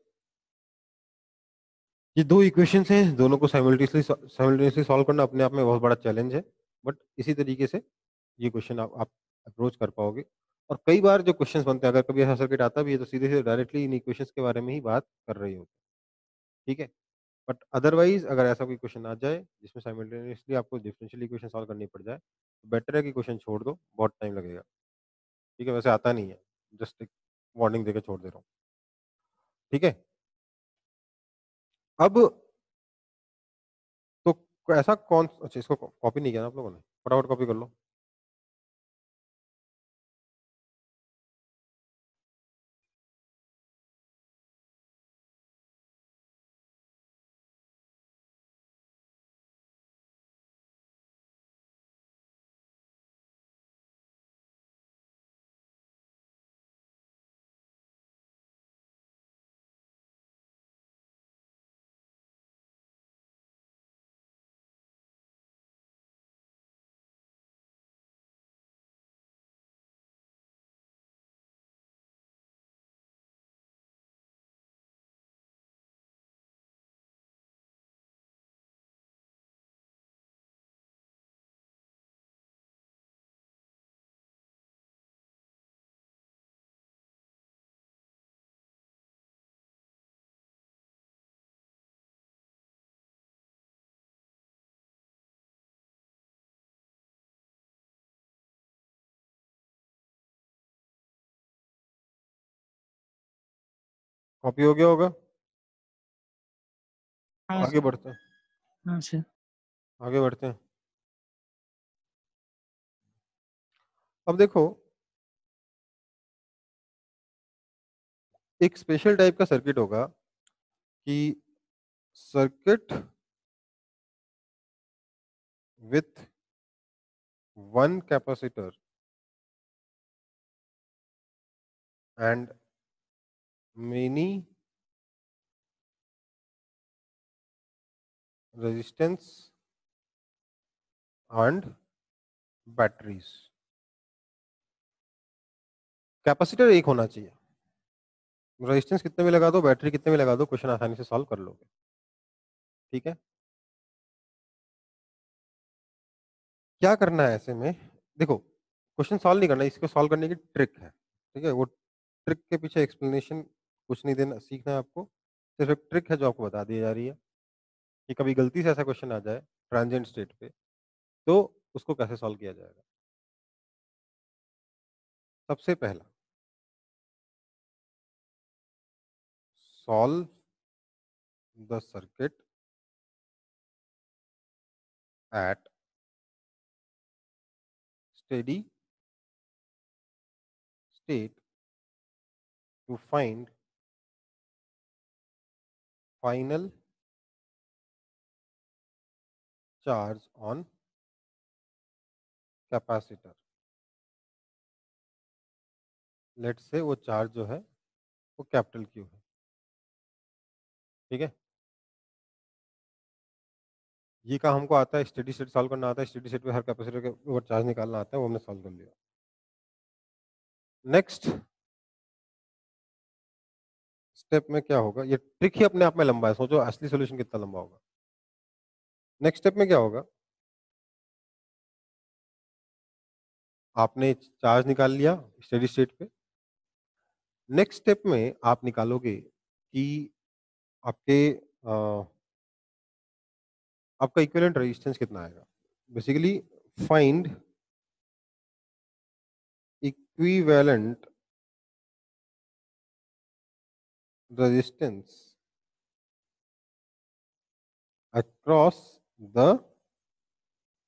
ये दो इक्वेशंस हैं, दोनों को साइमल्टेनियसली सॉल्व करना अपने आप में बहुत बड़ा चैलेंज है, बट इसी तरीके से ये क्वेश्चन आप अप्रोच कर पाओगे। और कई बार जो क्वेश्चंस बनते हैं, अगर कभी ऐसा सर्किट आता भी है तो सीधे सीधे डायरेक्टली इन इक्वेशंस के बारे में ही बात कर रही होते हैं। ठीक है, बट अदरवाइज अगर ऐसा कोई क्वेश्चन आ जाए जिसमें साइमल्टेनियसली आपको डिफरेंशियल इक्वेशन सॉल्व करनी पड़ जाए, तो बेटर है कि क्वेश्चन छोड़ दो, बहुत टाइम लगेगा। ठीक है, वैसे आता नहीं है, जस्ट एक वार्निंग देके छोड़ दे रहा हूँ। ठीक है, अब तो ऐसा कौन, अच्छा इसको कॉपी नहीं किया ना आप लोगों ने, फटाफट कॉपी कर लो। कॉपी हो गया होगा, हाँ आगे सर। बढ़ते हैं, हाँ सर। आगे बढ़ते हैं। अब देखो, एक स्पेशल टाइप का सर्किट होगा कि circuit with one capacitor and many resistance and batteries. Capacitor एक होना चाहिए, रेजिस्टेंस कितने में लगा दो, बैटरी कितने में लगा दो, क्वेश्चन आसानी से सॉल्व कर लोगे। ठीक है, क्या करना है ऐसे में? देखो, क्वेश्चन सॉल्व नहीं करना, इसको सॉल्व करने की ट्रिक है। ठीक है, वो ट्रिक के पीछे एक्सप्लेनेशन कुछ नहीं देना, सीखना है आपको, सिर्फ एक ट्रिक है जो आपको बता दी जा रही है कि कभी गलती से ऐसा क्वेश्चन आ जाए ट्रांजिएंट स्टेट पे तो उसको कैसे सॉल्व किया जाएगा। सबसे पहला, solve the circuit at steady state to find final charge on capacitor. Late से वो चार्ज जो है वो कैपिटल क्यू है। ठीक है, ये काम हमको आता है, स्टेडी स्टेट सॉल्व करना आता है, स्टेडी स्टेट पे हर कैपेसिटर के ऊपर चार्ज निकालना आता है, वो हमने सॉल्व कर लिया। नेक्स्ट स्टेप में क्या होगा, ये ट्रिक ही अपने आप में लंबा है, सोचो असली सोल्यूशन कितना लंबा होगा। नेक्स्ट स्टेप में क्या होगा, आपने चार्ज निकाल लिया स्टेडी स्टेट पे। नेक्स्ट स्टेप में आप निकालोगे कि आपके आपका इक्विवेलेंट रेजिस्टेंस कितना आएगा। Basically find equivalent resistance across the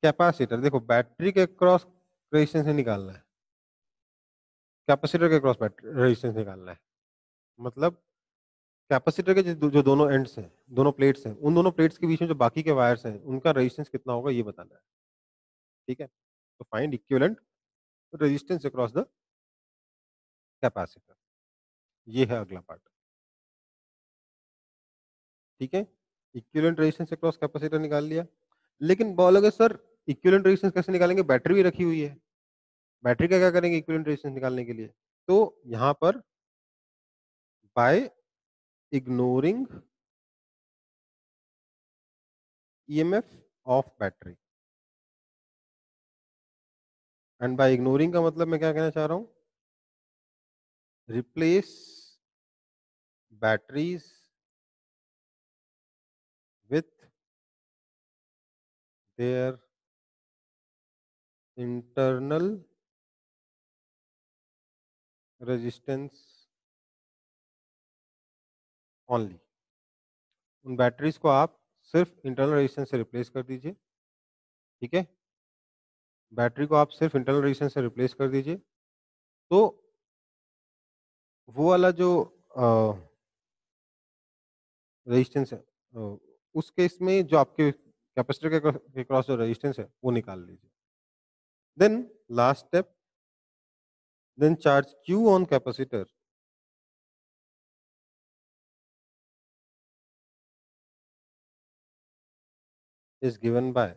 capacitor. देखो बैटरी के क्रॉस रेजिस्टेंस नहीं निकालना है, कैपेसिटर के क्रॉस रेजिस्टेंस निकालना है। मतलब कैपेसिटर के जो दोनों एंड्स हैं, दोनों प्लेट्स हैं, उन दोनों प्लेट्स के बीच में जो बाकी के वायर्स हैं उनका रेजिस्टेंस कितना होगा ये बताना है। ठीक है, तो find equivalent resistance across the capacitor, ये है अगला पार्ट। ठीक है, इक्विवेलेंट रेजिस्टेंस अक्रॉस कैपेसिटर निकाल लिया। लेकिन बोलोगे सर इक्विवेलेंट रेजिस्टेंस कैसे निकालेंगे, बैटरी भी रखी हुई है, बैटरी का क्या करेंगे इक्विवेलेंट रेजिस्टेंस निकालने के लिए? तो यहाँ पर by ignoring EMF of battery, and by ignoring का मतलब मैं क्या कहना चाह रहा हूँ, replace batteries with their internal resistance only। उन बैटरीज को आप सिर्फ इंटरनल रेजिस्टेंस से रिप्लेस कर दीजिए। ठीक है, बैटरी को आप सिर्फ इंटरनल रेजिस्टेंस से रिप्लेस कर दीजिए, तो वो वाला जो रेजिस्टेंस है उस केस में जो आपके कैपेसिटर के क्रॉस जो रेजिस्टेंस है वो निकाल लीजिए। Then last step, then charge Q on capacitor is given by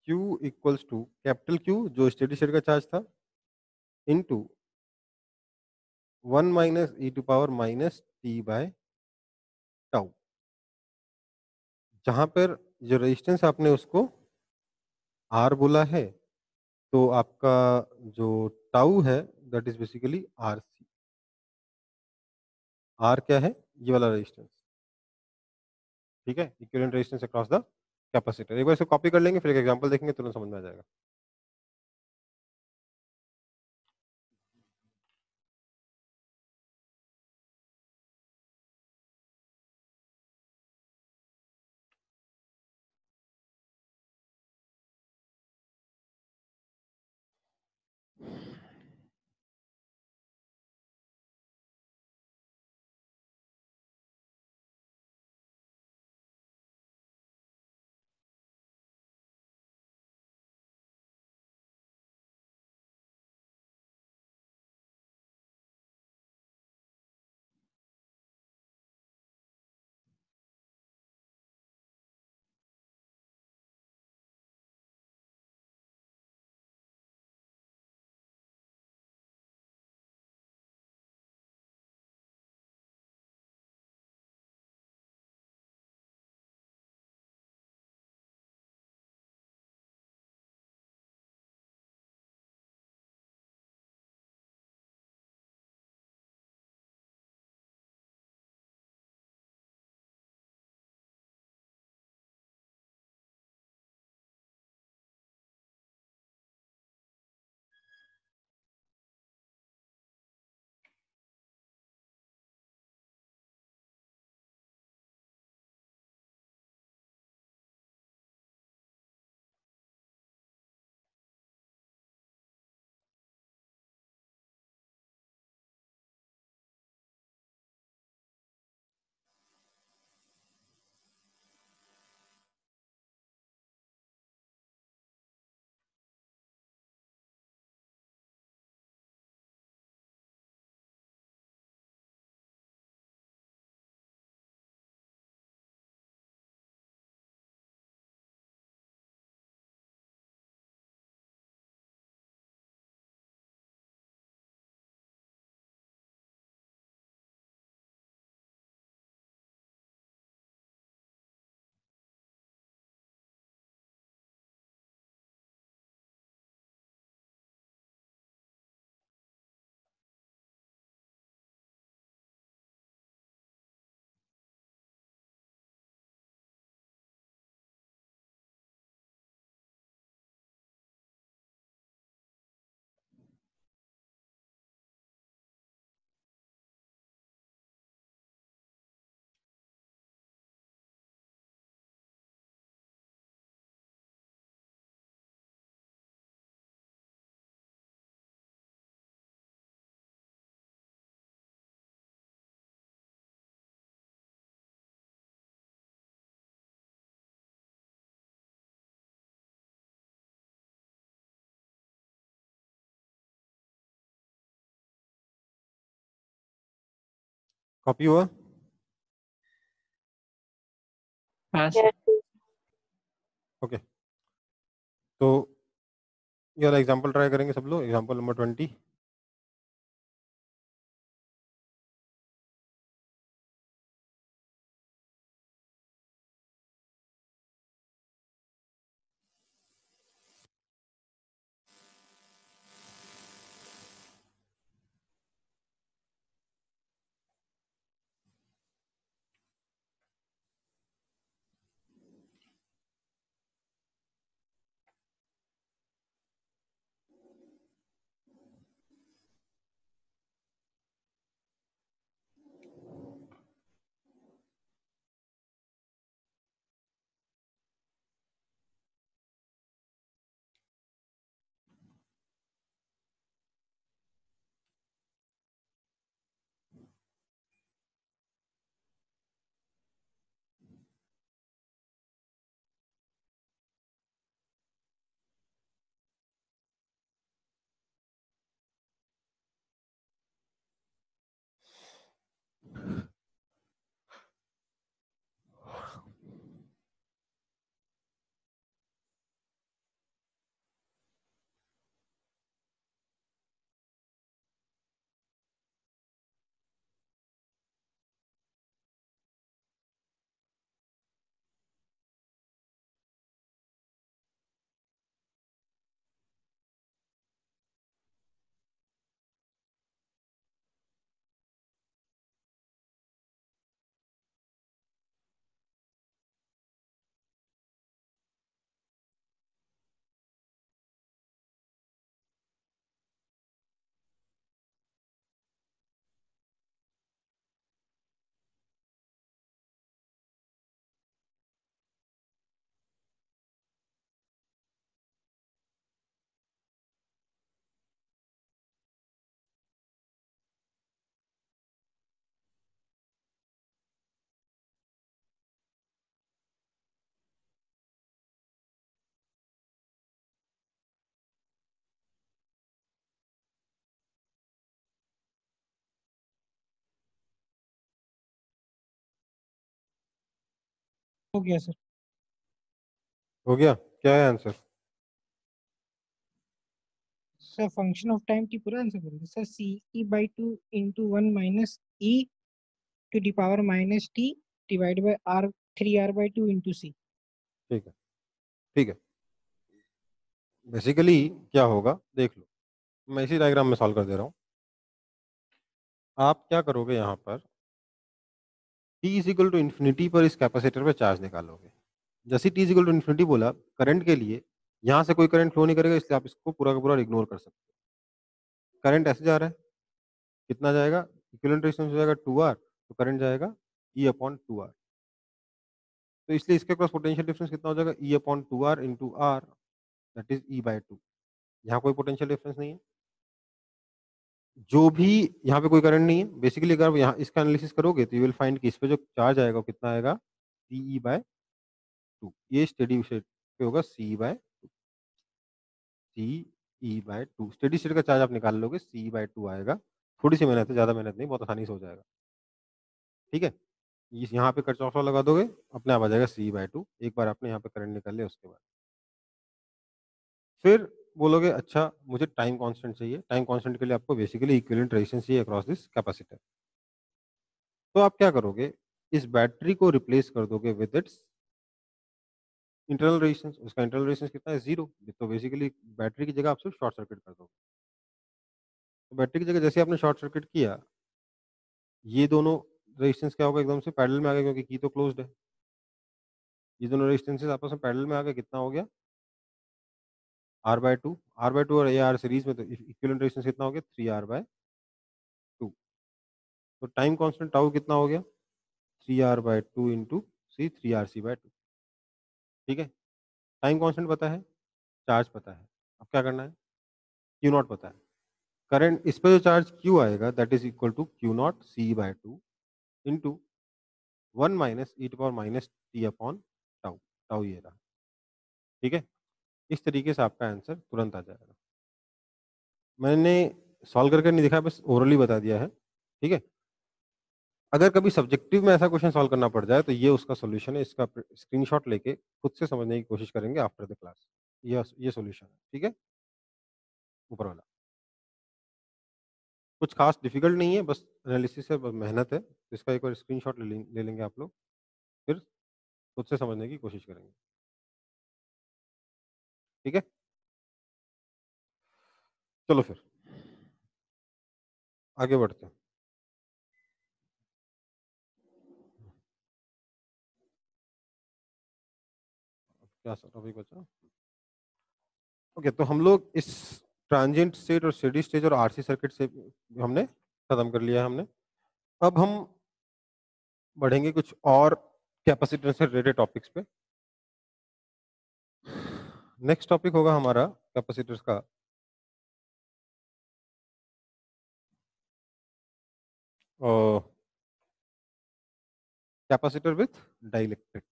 Q equals to capital Q जो स्टेडी स्टेट का चार्ज था into 1 minus E to power minus T by tau. जहां पर जो रेजिस्टेंस आपने उसको आर बोला है, तो आपका जो टाउ है that is basically R C. R क्या है, ये वाला रेजिस्टेंस। ठीक है, equivalent resistance across the capacitor. एक बार इसे कॉपी कर लेंगे, फिर एक एग्जांपल देखेंगे, तुरंत समझ में आ जाएगा। कॉपी हुआ? हाँ सर। ओके, तो ये वाला एग्जांपल ट्राई करेंगे सब लोग। Example number 20। हो गया सर। हो गया? क्या है answer? Sir function of time की पूरा आंसर बोलिए sir. C E by two into one minus E to the power minus T divide by R three R by two into C. ठीक है, ठीक है। बेसिकली क्या होगा देख लो, मैं इसी डायग्राम में सॉल्व कर दे रहा हूँ। आप क्या करोगे यहाँ पर, t is equal to infinity पर इस कैपेसिटर पे चार्ज निकालोगे। जैसे t is equal to infinity बोला, करंट के लिए यहाँ से कोई करंट फ्लो नहीं करेगा, इसलिए आप इसको पूरा का पूरा इग्नोर कर सकते हो। करंट ऐसे जा रहा है, कितना जाएगा? इक्विवेलेंट रेजिस्टेंस हो जाएगा 2R, तो करंट जाएगा E अपॉन 2R। तो इसलिए इसके क्रॉस पोटेंशियल डिफरेंस कितना हो जाएगा? E upon 2R into R, that is E by 2। यहाँ कोई पोटेंशियल डिफरेंस नहीं है, जो भी यहाँ पे कोई करंट नहीं है। बेसिकली अगर आप यहाँ इसका एनालिसिस करोगे तो यू विल फाइंड कि इस पे जो चार्ज आएगा वो कितना आएगा? CE by 2। ये स्टेडी स्टेट पे होगा CE by CE/2। Steady state का चार्ज आप निकाल लोगे, CE/2 आएगा। थोड़ी सी मेहनत है, ज़्यादा मेहनत नहीं, बहुत आसानी से हो जाएगा। ठीक है, इस यहाँ पे किरचॉफ लॉ लगा दोगे, अपने आप आ जाएगा CE/2। एक बार आपने यहाँ पे करंट निकाल लिया, उसके बाद फिर बोलोगे अच्छा मुझे टाइम कांस्टेंट चाहिए। टाइम कांस्टेंट के लिए आपको बेसिकली इक्विवेलेंट रेजिस्टेंस चाहिए अक्रॉस दिस कैपेसिटर। तो आप क्या करोगे, इस बैटरी को रिप्लेस कर दोगे विद इट्स इंटरनल रेजिस्टेंस। उसका इंटरनल रेजिस्टेंस कितना है? 0। तो बेसिकली बैटरी की जगह आप सिर्फ शॉर्ट सर्किट कर दोगे। तो बैटरी की जगह जैसे आपने शॉर्ट सर्किट किया, ये दोनों रेजिस्टेंस क्या होगा? एकदम से पैरेलल में आ गया, क्योंकि की तो क्लोज्ड है। ये दोनों रेजिस्टेंसेस आपस में पैरेलल में आ गए, कितना हो गया? R/2। R/2 और ये R सीरीज में, तो इक्विवेलेंट रेजिस्टेंस कितना हो गया? 3R/2। तो टाइम कांस्टेंट टाउ कितना हो गया? 3R/2 इंटू सी 3RC/2। ठीक है, टाइम कांस्टेंट पता है, चार्ज पता है, अब क्या करना है? क्यू नॉट पता है। करंट इस पे जो चार्ज Q आएगा that is equal to Q naught CE/2 into 1 minus E to power minus t upon tau. Tau ये रहा। ठीक है, इस तरीके से आपका आंसर तुरंत आ जाएगा। मैंने सॉल्व करके नहीं दिखाया, बस ओरली बता दिया है। ठीक है, अगर कभी सब्जेक्टिव में ऐसा क्वेश्चन सॉल्व करना पड़ जाए तो ये उसका सॉल्यूशन है, इसका स्क्रीनशॉट लेके खुद से समझने की कोशिश करेंगे आफ्टर द क्लास। ये सॉल्यूशन है, ठीक है, ऊपर वाला कुछ खास डिफिकल्ट नहीं है, बस एनालिसिस है, बस मेहनत है। तो इसका एक बार स्क्रीनशॉट ले लेंगे आप लोग, फिर खुद से समझने की कोशिश करेंगे, ठीक है। चलो फिर आगे बढ़ते हैं। क्या टॉपिक बचा? ओके, तो हम लोग इस ट्रांजिएंट स्टेट और स्टेडी स्टेट और आरसी सर्किट से हमने खत्म कर लिया है हमने। अब हम बढ़ेंगे कुछ और कैपेसिटर से रिलेटेड टॉपिक्स पे। नेक्स्ट टॉपिक होगा हमारा कैपेसिटर्स का capacitor with dielectric,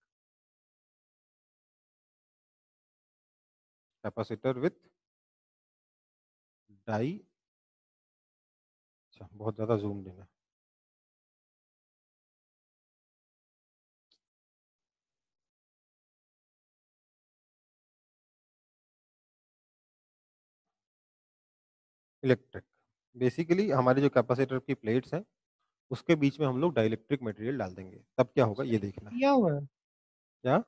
capacitor with di, अच्छा बहुत ज्यादा जूम देना, इलेक्ट्रिक। बेसिकली हमारे जो कैपेसिटर की प्लेट्स हैं उसके बीच में हम लोग डाइलेक्ट्रिक मटेरियल डाल देंगे, तब क्या होगा ये देखना है। किया हुआ है, क्या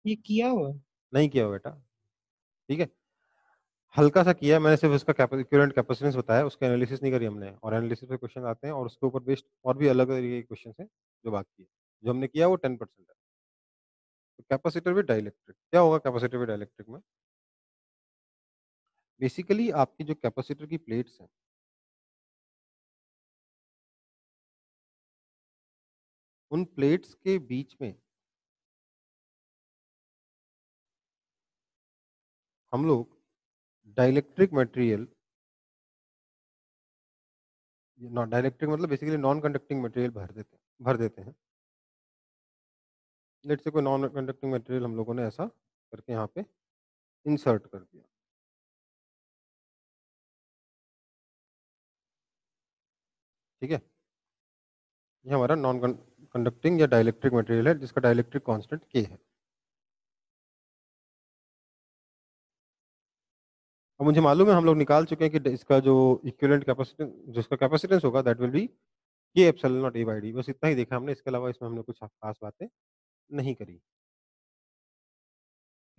ये किया हुआ है। नहीं किया हुआ बेटा, ठीक है, हल्का सा किया है मैंने, सिर्फ उसका इक्विवेलेंट कैपेसिटेंस बताया, उसका एनालिसिस नहीं करी हमने। और एनालिसिस पे क्वेश्चन आते हैं और उसके ऊपर बेस्ड और भी अलग तरीके के क्वेश्चन हैं जो बाकी है। जो हमने किया वो 10% है। तो कैपेसिटर विद डाइलेक्ट्रिक क्या होगा? कैपेसिटर विद डाइलेक्ट्रिक में बेसिकली आपकी जो कैपेसिटर की प्लेट्स हैं उन प्लेट्स के बीच में हम लोग डाइलेक्ट्रिक मटेरियल, नॉन डाइलेक्ट्रिक मतलब बेसिकली नॉन कंडक्टिंग मटेरियल भर देते हैं। लेट्स से कोई नॉन कंडक्टिंग मटेरियल हम लोगों ने ऐसा करके यहाँ पे इंसर्ट कर दिया, ठीक है। ये हमारा नॉन कंडक्टिंग या डाइलेक्ट्रिक मटेरियल है जिसका डाइलेक्ट्रिक कांस्टेंट के है। अब मुझे मालूम है हम लोग निकाल चुके हैं कि इसका जो इक्विवेलेंट कैपेसिटेंस, जिसका कैपेसिटेंस होगा दैट विल बी के epsilon not a by D. बस इतना ही देखा हमने, इसके अलावा इसमें हमने कुछ खास बातें नहीं करी।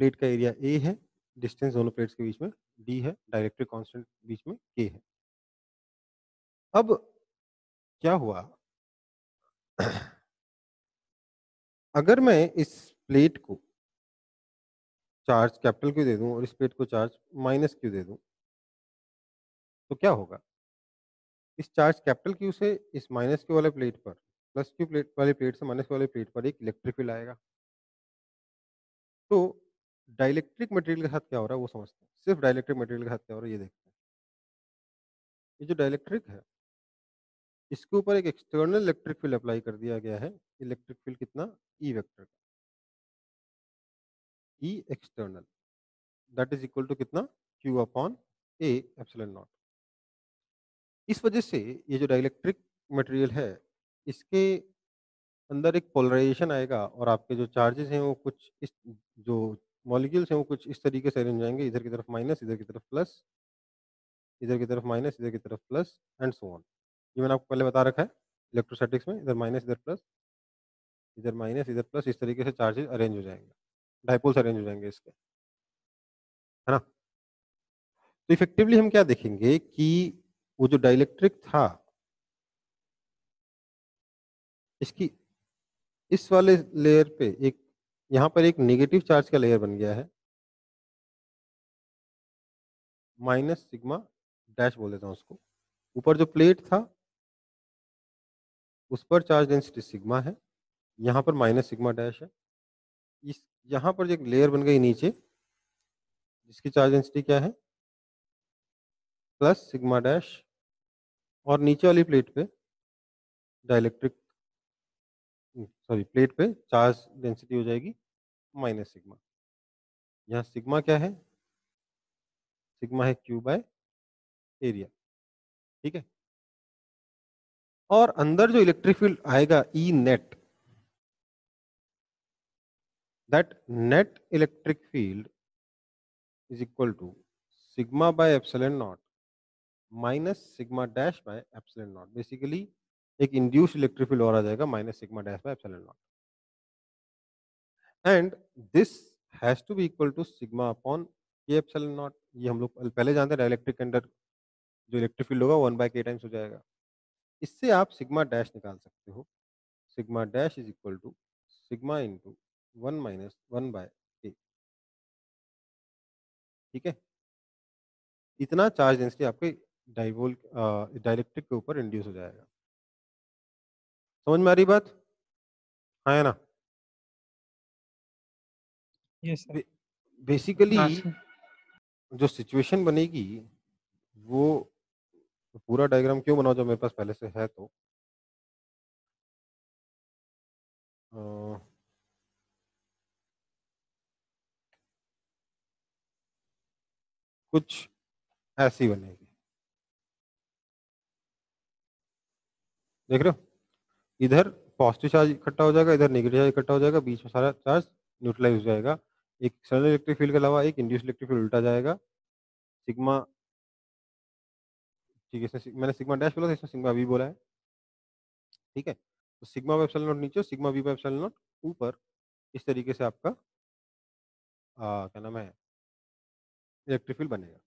प्लेट का एरिया ए है, डिस्टेंस दोनों प्लेट्स के बीच में डी है, डाइलेक्ट्रिक कांस्टेंट बीच में के है। अब क्या हुआ अगर मैं इस प्लेट को चार्ज कैपिटल क्यू दे दूं और इस प्लेट को चार्ज माइनस क्यू दे दूं तो क्या होगा? इस चार्ज कैपिटल क्यू से इस माइनस क्यू वाले प्लेट पर प्लस क्यू प्लेट वाली प्लेट से माइनस क्यू वाली प्लेट पर एक इलेक्ट्रिक फील्ड आएगा। तो डाइलेक्ट्रिक मटेरियल के साथ क्या हो रहा है वो समझते हैं। सिर्फ डाइलेक्ट्रिक मटेरियल के साथ क्या हो रहा है ये देखते हैं। ये जो डाइलेक्ट्रिक है इसके ऊपर एक एक्सटर्नल इलेक्ट्रिक फील्ड अप्लाई कर दिया गया है। इलेक्ट्रिक फील्ड कितना? E vector, E external, that is equal to कितना? Q upon A epsilon naught. इस वजह से ये जो डाइलेक्ट्रिक मटेरियल है इसके अंदर एक पोलराइजेशन आएगा और आपके जो चार्जेस हैं वो कुछ इस, जो मॉलिक्यूल्स हैं वो कुछ इस तरीके से अरेंज हो जाएंगे, इधर की तरफ माइनस, इधर की तरफ प्लस, इधर की तरफ माइनस, इधर की तरफ प्लस, एंड सो ऑन। ये मैंने आपको पहले बता रखा है इलेक्ट्रोस्टैटिक्स में, इधर माइनस इधर प्लस, इधर माइनस इधर प्लस, इस तरीके से चार्जेस अरेंज हो जाएंगे, डाइपोल्स अरेंज हो जाएंगे इसके, है ना। तो इफेक्टिवली हम क्या देखेंगे कि वो जो डाइलेक्ट्रिक था इसकी इस वाले लेयर पे एक, यहाँ पर एक नेगेटिव चार्ज का लेयर बन गया है, माइनस सिग्मा डैश बोल देता हूँ उसको। ऊपर जो प्लेट था उस पर चार्ज डेंसिटी सिग्मा है, यहाँ पर माइनस सिग्मा डैश है। इस यहाँ पर जो एक लेयर बन गई नीचे जिसकी चार्ज डेंसिटी क्या है? प्लस सिग्मा डैश, और नीचे वाली प्लेट पे डाइलेक्ट्रिक, सॉरी प्लेट पे चार्ज डेंसिटी हो जाएगी माइनस सिग्मा। यहाँ सिग्मा क्या है? सिग्मा है क्यू बाय एरिया, ठीक है। और अंदर जो इलेक्ट्रिक फील्ड आएगा E net, that net electric field is equal to sigma by epsilon naught minus sigma dash by epsilon naught. Basically एक इंड्यूस्ड इलेक्ट्रिक फील्ड और आ जाएगा minus sigma dash by epsilon naught, and this has to be equal to sigma upon K epsilon naught. ये हम लोग पहले जानते हैं, डाइलेक्ट्रिक के अंदर जो इलेक्ट्रिक फील्ड होगा 1/k टाइम्स हो जाएगा। इससे आप सिग्मा डैश निकाल सकते हो। Sigma dash is equal to sigma into 1 - 1/k। ठीक है, इतना चार्ज डेंसिटी आपके डाइवोल डाइलेक्ट्रिक के ऊपर इंड्यूस हो जाएगा। समझ में आ रही बात? हाँ है ना? Yes sir. बेसिकली हाँ सर। जो सिचुएशन बनेगी वो पूरा डायग्राम क्यों बनाओ, जो मेरे पास पहले से है। तो अ, कुछ ऐसी बनेगी, देख रहे हो? इधर पॉजिटिव चार्ज इकट्ठा हो जाएगा, इधर नेगेटिव चार्ज इकट्ठा हो जाएगा, बीच में सारा चार्ज न्यूट्रलाइज हो जाएगा। एक एक्सटर्नल इलेक्ट्रिक फील्ड के अलावा एक इंड्यूस इलेक्ट्रिक फील्ड उल्टा जाएगा। सिग्मा, ठीक है, मैंने सिग्मा डैश बोला था, इसमें सिग्मा वी बोला है। ठीक है, तो सिग्मा बाय एप्सिलॉन नॉट नीचे, sigma we bye epsilon not ऊपर, इस तरीके से आपका क्या नाम है, इलेक्ट्रिक फील्ड बनेगा।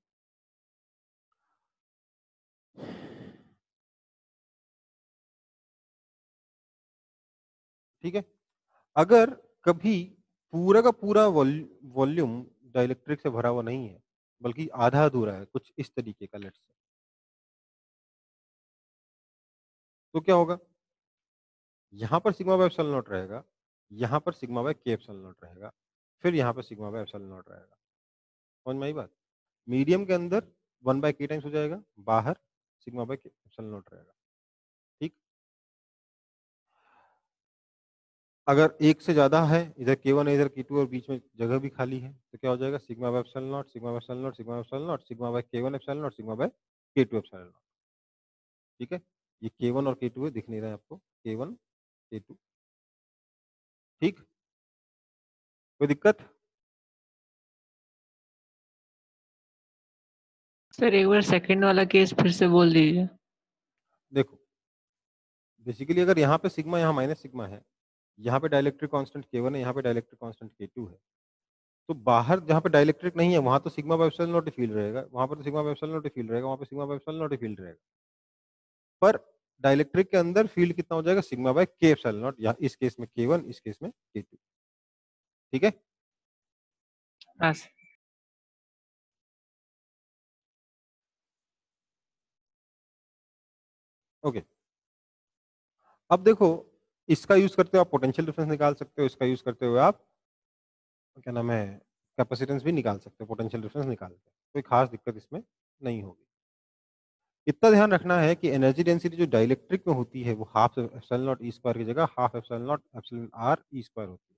ठीक है, अगर कभी पूरा का पूरा वॉल्यूम डाइलेक्ट्रिक से भरा हुआ नहीं है, बल्कि आधा अधूरा है, कुछ इस तरीके का लेट्स से, तो क्या होगा? यहाँ पर सिग्मा बाय एप्सिलॉन नॉट रहेगा, यहाँ पर सिग्मा बाय के एप्सिलॉन नॉट रहेगा, फिर यहाँ पर सिग्मा बाय एप्सिलॉन नॉट रहेगा। समझ में आई बात? मीडियम के अंदर 1/k टाइम्स हो जाएगा, बाहर सिग्मा बाय एप्सिलॉन नॉट रहेगा। ठीक, अगर एक से ज्यादा है, इधर K1 है, इधर K2 और बीच में जगह भी खाली है, तो क्या हो जाएगा? Sigma by epsilon not, sigma by epsilon not, sigma by epsilon not, sigma bye K1 epsilon not, sigma bye K2 epsilon not. ठीक है, ये K1 और K2 है, दिख नहीं रहा है आपको, K1 K2। ठीक, कोई दिक्कत? सर एक बार सेकंड वाला केस फिर से बोल दीजिए। देखो, बेसिकली अगर यहाँ पे सिग्मा, यहाँ माइनस सिग्मा है, यहाँ पे डाइलेक्ट्रिक कांस्टेंट K1 है, यहाँ पे डाइलेक्ट्रिक कांस्टेंट K2 है, तो बाहर जहाँ पे डाइलेक्ट्रिक नहीं है वहां तो sigma by epsilon not field रहेगा, वहां पर तो sigma by epsilon not field रहेगा, वहां पे sigma by epsilon not field रहेगा। पर डाइलेक्ट्रिक के अंदर फील्ड कितना हो जाएगा? सिग्मा बाय के एप्सिलॉन नॉट, या इस केस में K1, इस केस में K2। ठीक है, हाँ सर। ओके। अब देखो, इसका यूज करते हुए आप पोटेंशियल डिफरेंस निकाल सकते हो, इसका यूज करते हुए आप क्या नाम है, कैपेसिटेंस भी निकाल सकते हो, पोटेंशियल डिफरेंस निकाल के, कोई खास दिक्कत इसमें नहीं होगी। इतना ध्यान रखना है कि एनर्जी डेंसिटी जो डाइलेक्ट्रिक में होती है वो half epsilon not E square की जगह half epsilon not epsilon R E square होती है।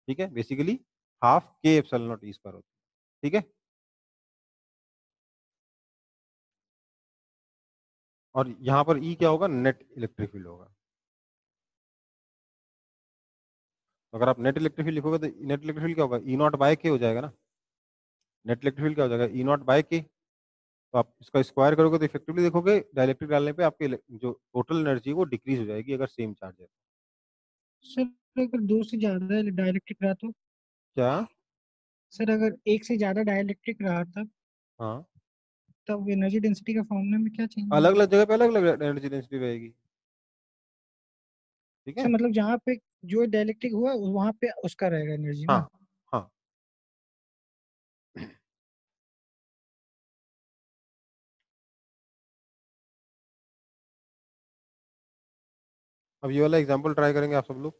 ठीक है, बेसिकली हाफ के एप्सिलॉन नॉट ई स्क्वायर होती है। ठीक है, और यहाँ पर ई क्या होगा? नेट इलेक्ट्रिक फील्ड होगा। तो अगर आप नेट इलेक्ट्रिक फील्ड लिखोगे तो नेट इलेक्ट्रिक फील्ड क्या होगा? ई नॉट बाय के हो जाएगा ना। नेट इलेक्ट्रिक फील्ड क्या हो जाएगा? ई नॉट बाय के। तो आप इसका स्क्वायर करोगे तो इफेक्टिवली देखोगे डाइलेक्ट्रिक डालने पे आपकी जो टोटल एनर्जी है वो डिक्रीज हो जाएगी, अगर सेम चार्ज है। सर अगर दो से ज्यादा डाइलेक्ट्रिक रहा तो? क्या? सर अगर एक से ज्यादा डाइलेक्ट्रिक रहा हाँ, तब एनर्जी डेंसिटी का फॉर्मूला में क्या चेंज अलग होगा? अलग जगह पे अलग अलग एनर्जी डेंसिटी रहेगी। ठीक सर है, मतलब जहाँ पे जो डाइलेक्ट्रिक हुआ वहां पे उसका रहेगा एनर्जी हाँ ना? हाँ। अब ये वाला एग्जांपल ट्राई करेंगे आप सब लोग।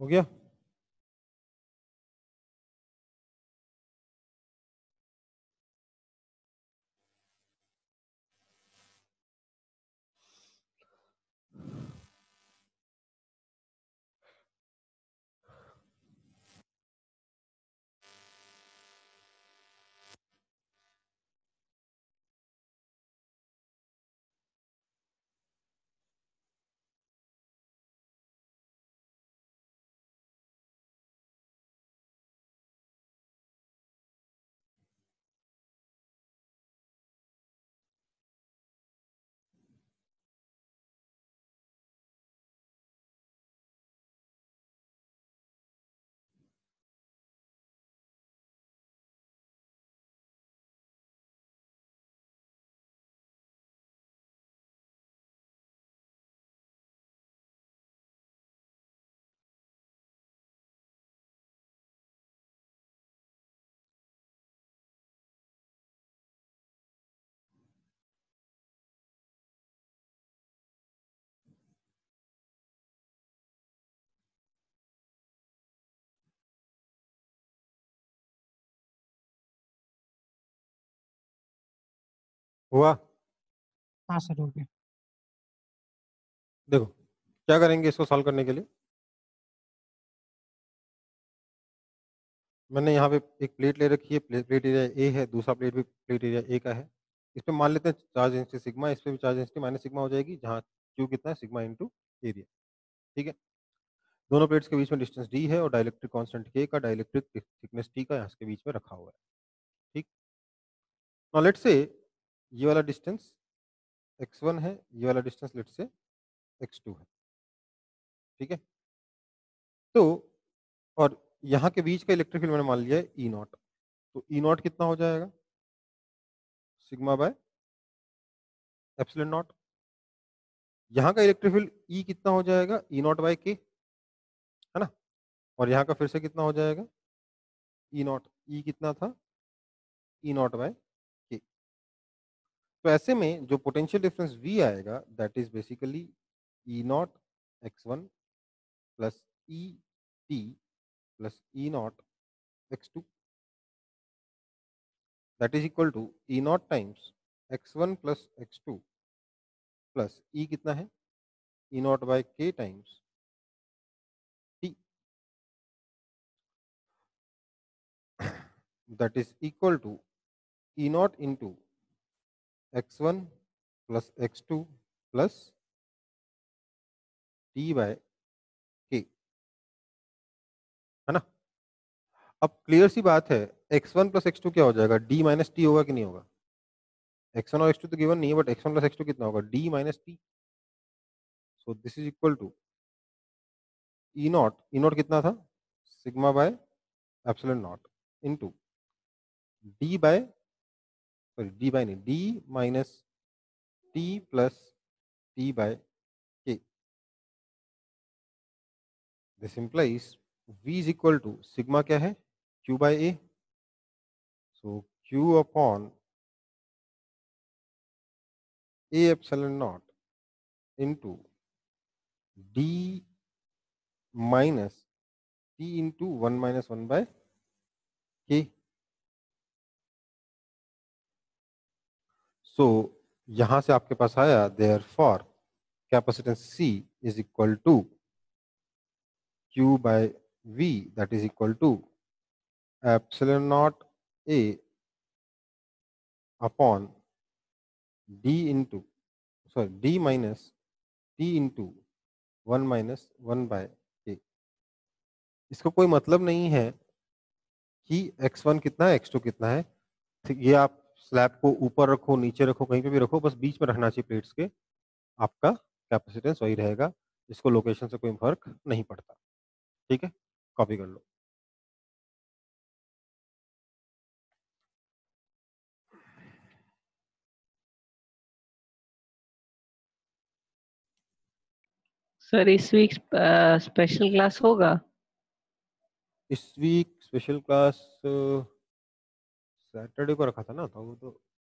हो गया? हुआ? हाँ सर हो गया। देखो क्या करेंगे इसको सॉल्व करने के लिए। मैंने यहाँ पे एक प्लेट ले रखी है, प्लेट एरिया ए है, दूसरा प्लेट भी प्लेट एरिया ए का है। इस पे मान लेते हैं चार्ज डेंसिटी सिग्मा, इस पे भी चार्ज डेंसिटी माइनस सिग्मा हो जाएगी, जहाँ क्यू कितना है सिग्मा इंटू एरिया। ठीक है, दोनों प्लेट्स के बीच में डिस्टेंस डी है और डाइलेक्ट्रिक कांस्टेंट के का डाइलेक्ट्रिक थिकनेस टी का यहाँ के बीच में रखा हुआ है। ठीक, नाउ लेट्स से ये वाला डिस्टेंस x1 है, ये वाला डिस्टेंस लेट्स से x2 है। ठीक है, तो और यहाँ के बीच का इलेक्ट्रिक फील्ड मैंने मान लिया है ई नॉट, तो ई नॉट कितना हो जाएगा सिग्मा बाय एप्सिलॉन नॉट। यहाँ का इलेक्ट्रिक फील्ड ई कितना हो जाएगा ई नॉट बाय के, है ना, और यहाँ का फिर से कितना हो जाएगा ई नॉट, ई कितना था ई नॉट बाय के। तो ऐसे में जो पोटेंशियल डिफरेंस V आएगा that is basically E naught x1 plus E T plus E naught x2, that is equal to E naught times x1 plus x2 plus E कितना है E naught by K times T, that is equal to E naught into x1 plus x2 plus T by K, है ना। अब clear सी बात है x1 plus x2 क्या हो जाएगा d माइनस टी होगा कि नहीं होगा। x1 और x2 तो गिवन नहीं है, बट x1 प्लस x2 कितना होगा d minus T. So this is equal to E naught कितना था sigma by epsilon naught into D by, sorry D by नहीं, D minus T plus T by K. This implies v is equal to sigma क्या है q by A, so q upon A epsilon naught into D minus T into 1 minus 1 by K. So यहां से आपके पास आया therefore capacitance C is equal to Q by V, that is equal to epsilon naught A upon D into, sorry, D minus T into 1 minus 1 by A। इसको कोई मतलब नहीं है कि x1 कितना है x2 कितना है, ये आप स्लैब को ऊपर रखो नीचे रखो कहीं पे भी रखो, बस बीच में रखना चाहिए प्लेट्स के, आपका कैपेसिटेंस वही रहेगा, इसको लोकेशन से कोई फर्क नहीं पड़ता। ठीक है, कॉपी कर लो। सर इस वीक स्पेशल क्लास होगा? इस वीक स्पेशल क्लास सैटरडे को रखा था ना, तो वो तो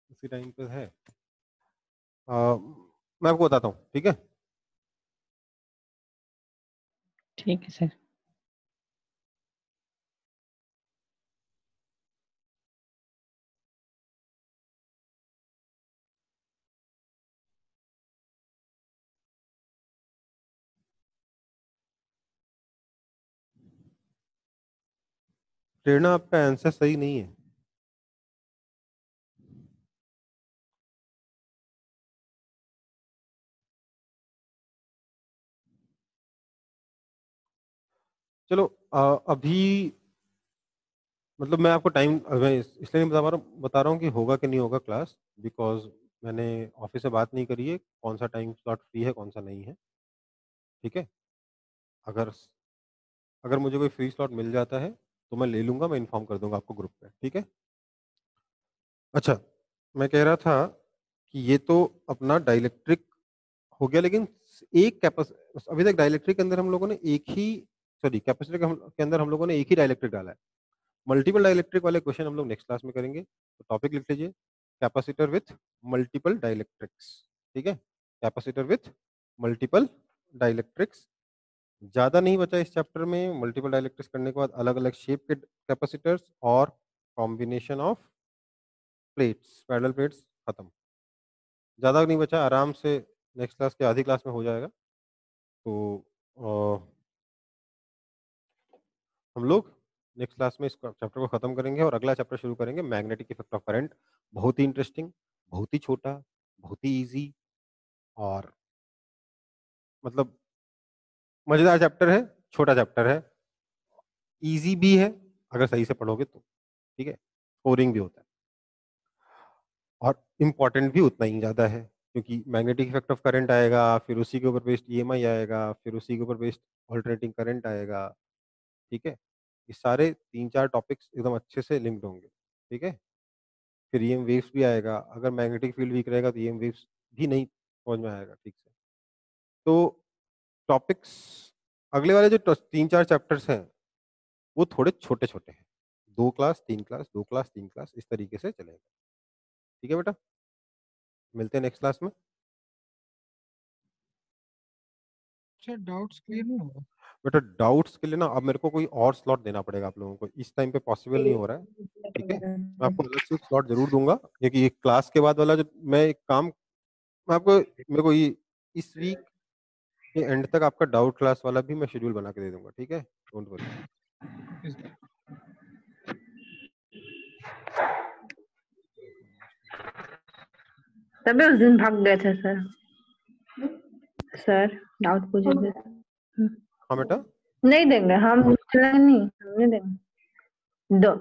उसी टाइम पे है। मैं आपको बताता हूँ, ठीक है। ठीक है सर। प्रेरणा आपका आंसर सही नहीं है। चलो अभी मतलब मैं आपको टाइम मैं इसलिए नहीं बता रहा हूँ कि होगा कि नहीं होगा क्लास, बिकॉज मैंने ऑफिस से बात नहीं करी है कौन सा टाइम स्लॉट फ्री है कौन सा नहीं है। ठीक है, अगर अगर मुझे कोई फ्री स्लॉट मिल जाता है तो मैं ले लूंगा, मैं इन्फॉर्म कर दूंगा आपको ग्रुप पे। ठीक है, अच्छा मैं कह रहा था कि ये तो अपना डाइलेक्ट्रिक हो गया, लेकिन एक कैपेसिटर अभी तक डाइलेक्ट्रिक के अंदर हम लोगों ने एक ही, सॉरी कैपेसिटर के अंदर हम लोगों ने एक ही डाइलेक्ट्रिक डाला है। मल्टीपल डाइलेक्ट्रिक वाले क्वेश्चन हम लोग नेक्स्ट क्लास में करेंगे, तो टॉपिक लिख लीजिए कैपेसिटर विथ मल्टीपल डाइलेक्ट्रिक्स। ठीक है, कैपेसिटर विथ मल्टीपल डाइलेक्ट्रिक्स। ज्यादा नहीं बचा इस चैप्टर में। मल्टीपल डाइलेक्ट्रिक्स करने के बाद अलग अलग शेप के कैपेसिटर्स और combination of plates, parallel plates, खत्म। ज्यादा नहीं बचा, आराम से नेक्स्ट क्लास के आधी क्लास में हो जाएगा। तो हम लोग नेक्स्ट क्लास में इस चैप्टर को खत्म करेंगे और अगला चैप्टर शुरू करेंगे, मैग्नेटिक इफेक्ट ऑफ करंट। बहुत ही इंटरेस्टिंग, बहुत ही छोटा, बहुत ही इजी और मतलब मजेदार चैप्टर है। छोटा चैप्टर है, इजी भी है अगर सही से पढ़ोगे तो। ठीक है, स्कोरिंग भी होता है और इम्पॉर्टेंट भी उतना ही ज़्यादा है, क्योंकि मैग्नेटिक इफेक्ट ऑफ करंट आएगा, फिर उसी के ऊपर बेस्ड ईएमआई आएगा, फिर उसी के ऊपर बेस्ड ऑल्टरनेटिंग करंट आएगा। ठीक है, ये सारे 3-4 टॉपिक्स एकदम अच्छे से लिंक्ड होंगे। ठीक है, फिर ईएम वेव्स भी आएगा। अगर मैग्नेटिक फील्ड वीक रहेगा तो ईएम वेव्स भी नहीं समझ में आएगा ठीक से। तो टॉपिक्स अगले वाले जो 3-4 चैप्टर्स हैं वो थोड़े छोटे छोटे हैं, 2 क्लास 3 क्लास 2 क्लास 3 क्लास इस तरीके से चलेगा। ठीक है बेटा, मिलते हैं नेक्स्ट क्लास में। सर डाउट्स क्लियर नहीं होगा? बेटा डाउट्स के लिए ना अब मेरे को कोई और स्लॉट देना पड़ेगा आप लोगों को, इस टाइम पे पॉसिबल नहीं हो रहा है। ठीक है, मैं आपको अलग से स्लॉट जरूर दूंगा, क्योंकि ये क्लास के बाद वाला जो मैं एक काम मैं आपको मेरे को ये इस वीक के एंड तक आपका डाउट क्लास वाला भी मैं शेड्यूल बना के दे दूंगा। ठीक है, डोंट वरी। Okay sir. तभी उस दिन भाग गए थे सर। सर डाउट पूछे थे। हाँ बेटा, नहीं देंगे हम, नहीं हम नहीं देंगे। दो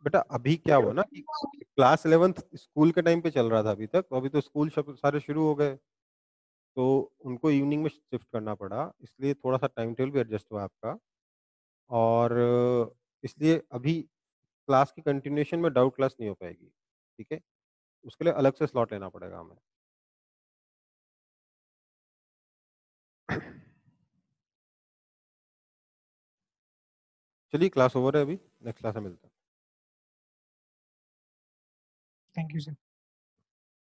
बेटा अभी क्या हुआ ना कि क्लास 11th स्कूल के टाइम पे चल रहा था अभी तक, तो अभी तो स्कूल सारे शुरू हो गए, तो उनको इवनिंग में शिफ्ट करना पड़ा, इसलिए थोड़ा सा टाइम टेबल भी एडजस्ट हुआ आपका। और इसलिए अभी क्लास की कंटिन्यूएशन में डाउट क्लास नहीं हो पाएगी। ठीक है, उसके लिए अलग से स्लॉट लेना पड़ेगा हमें। चलिए क्लास ओवर है, अभी नेक्स्ट क्लास में मिलते हैं। Thank you sir.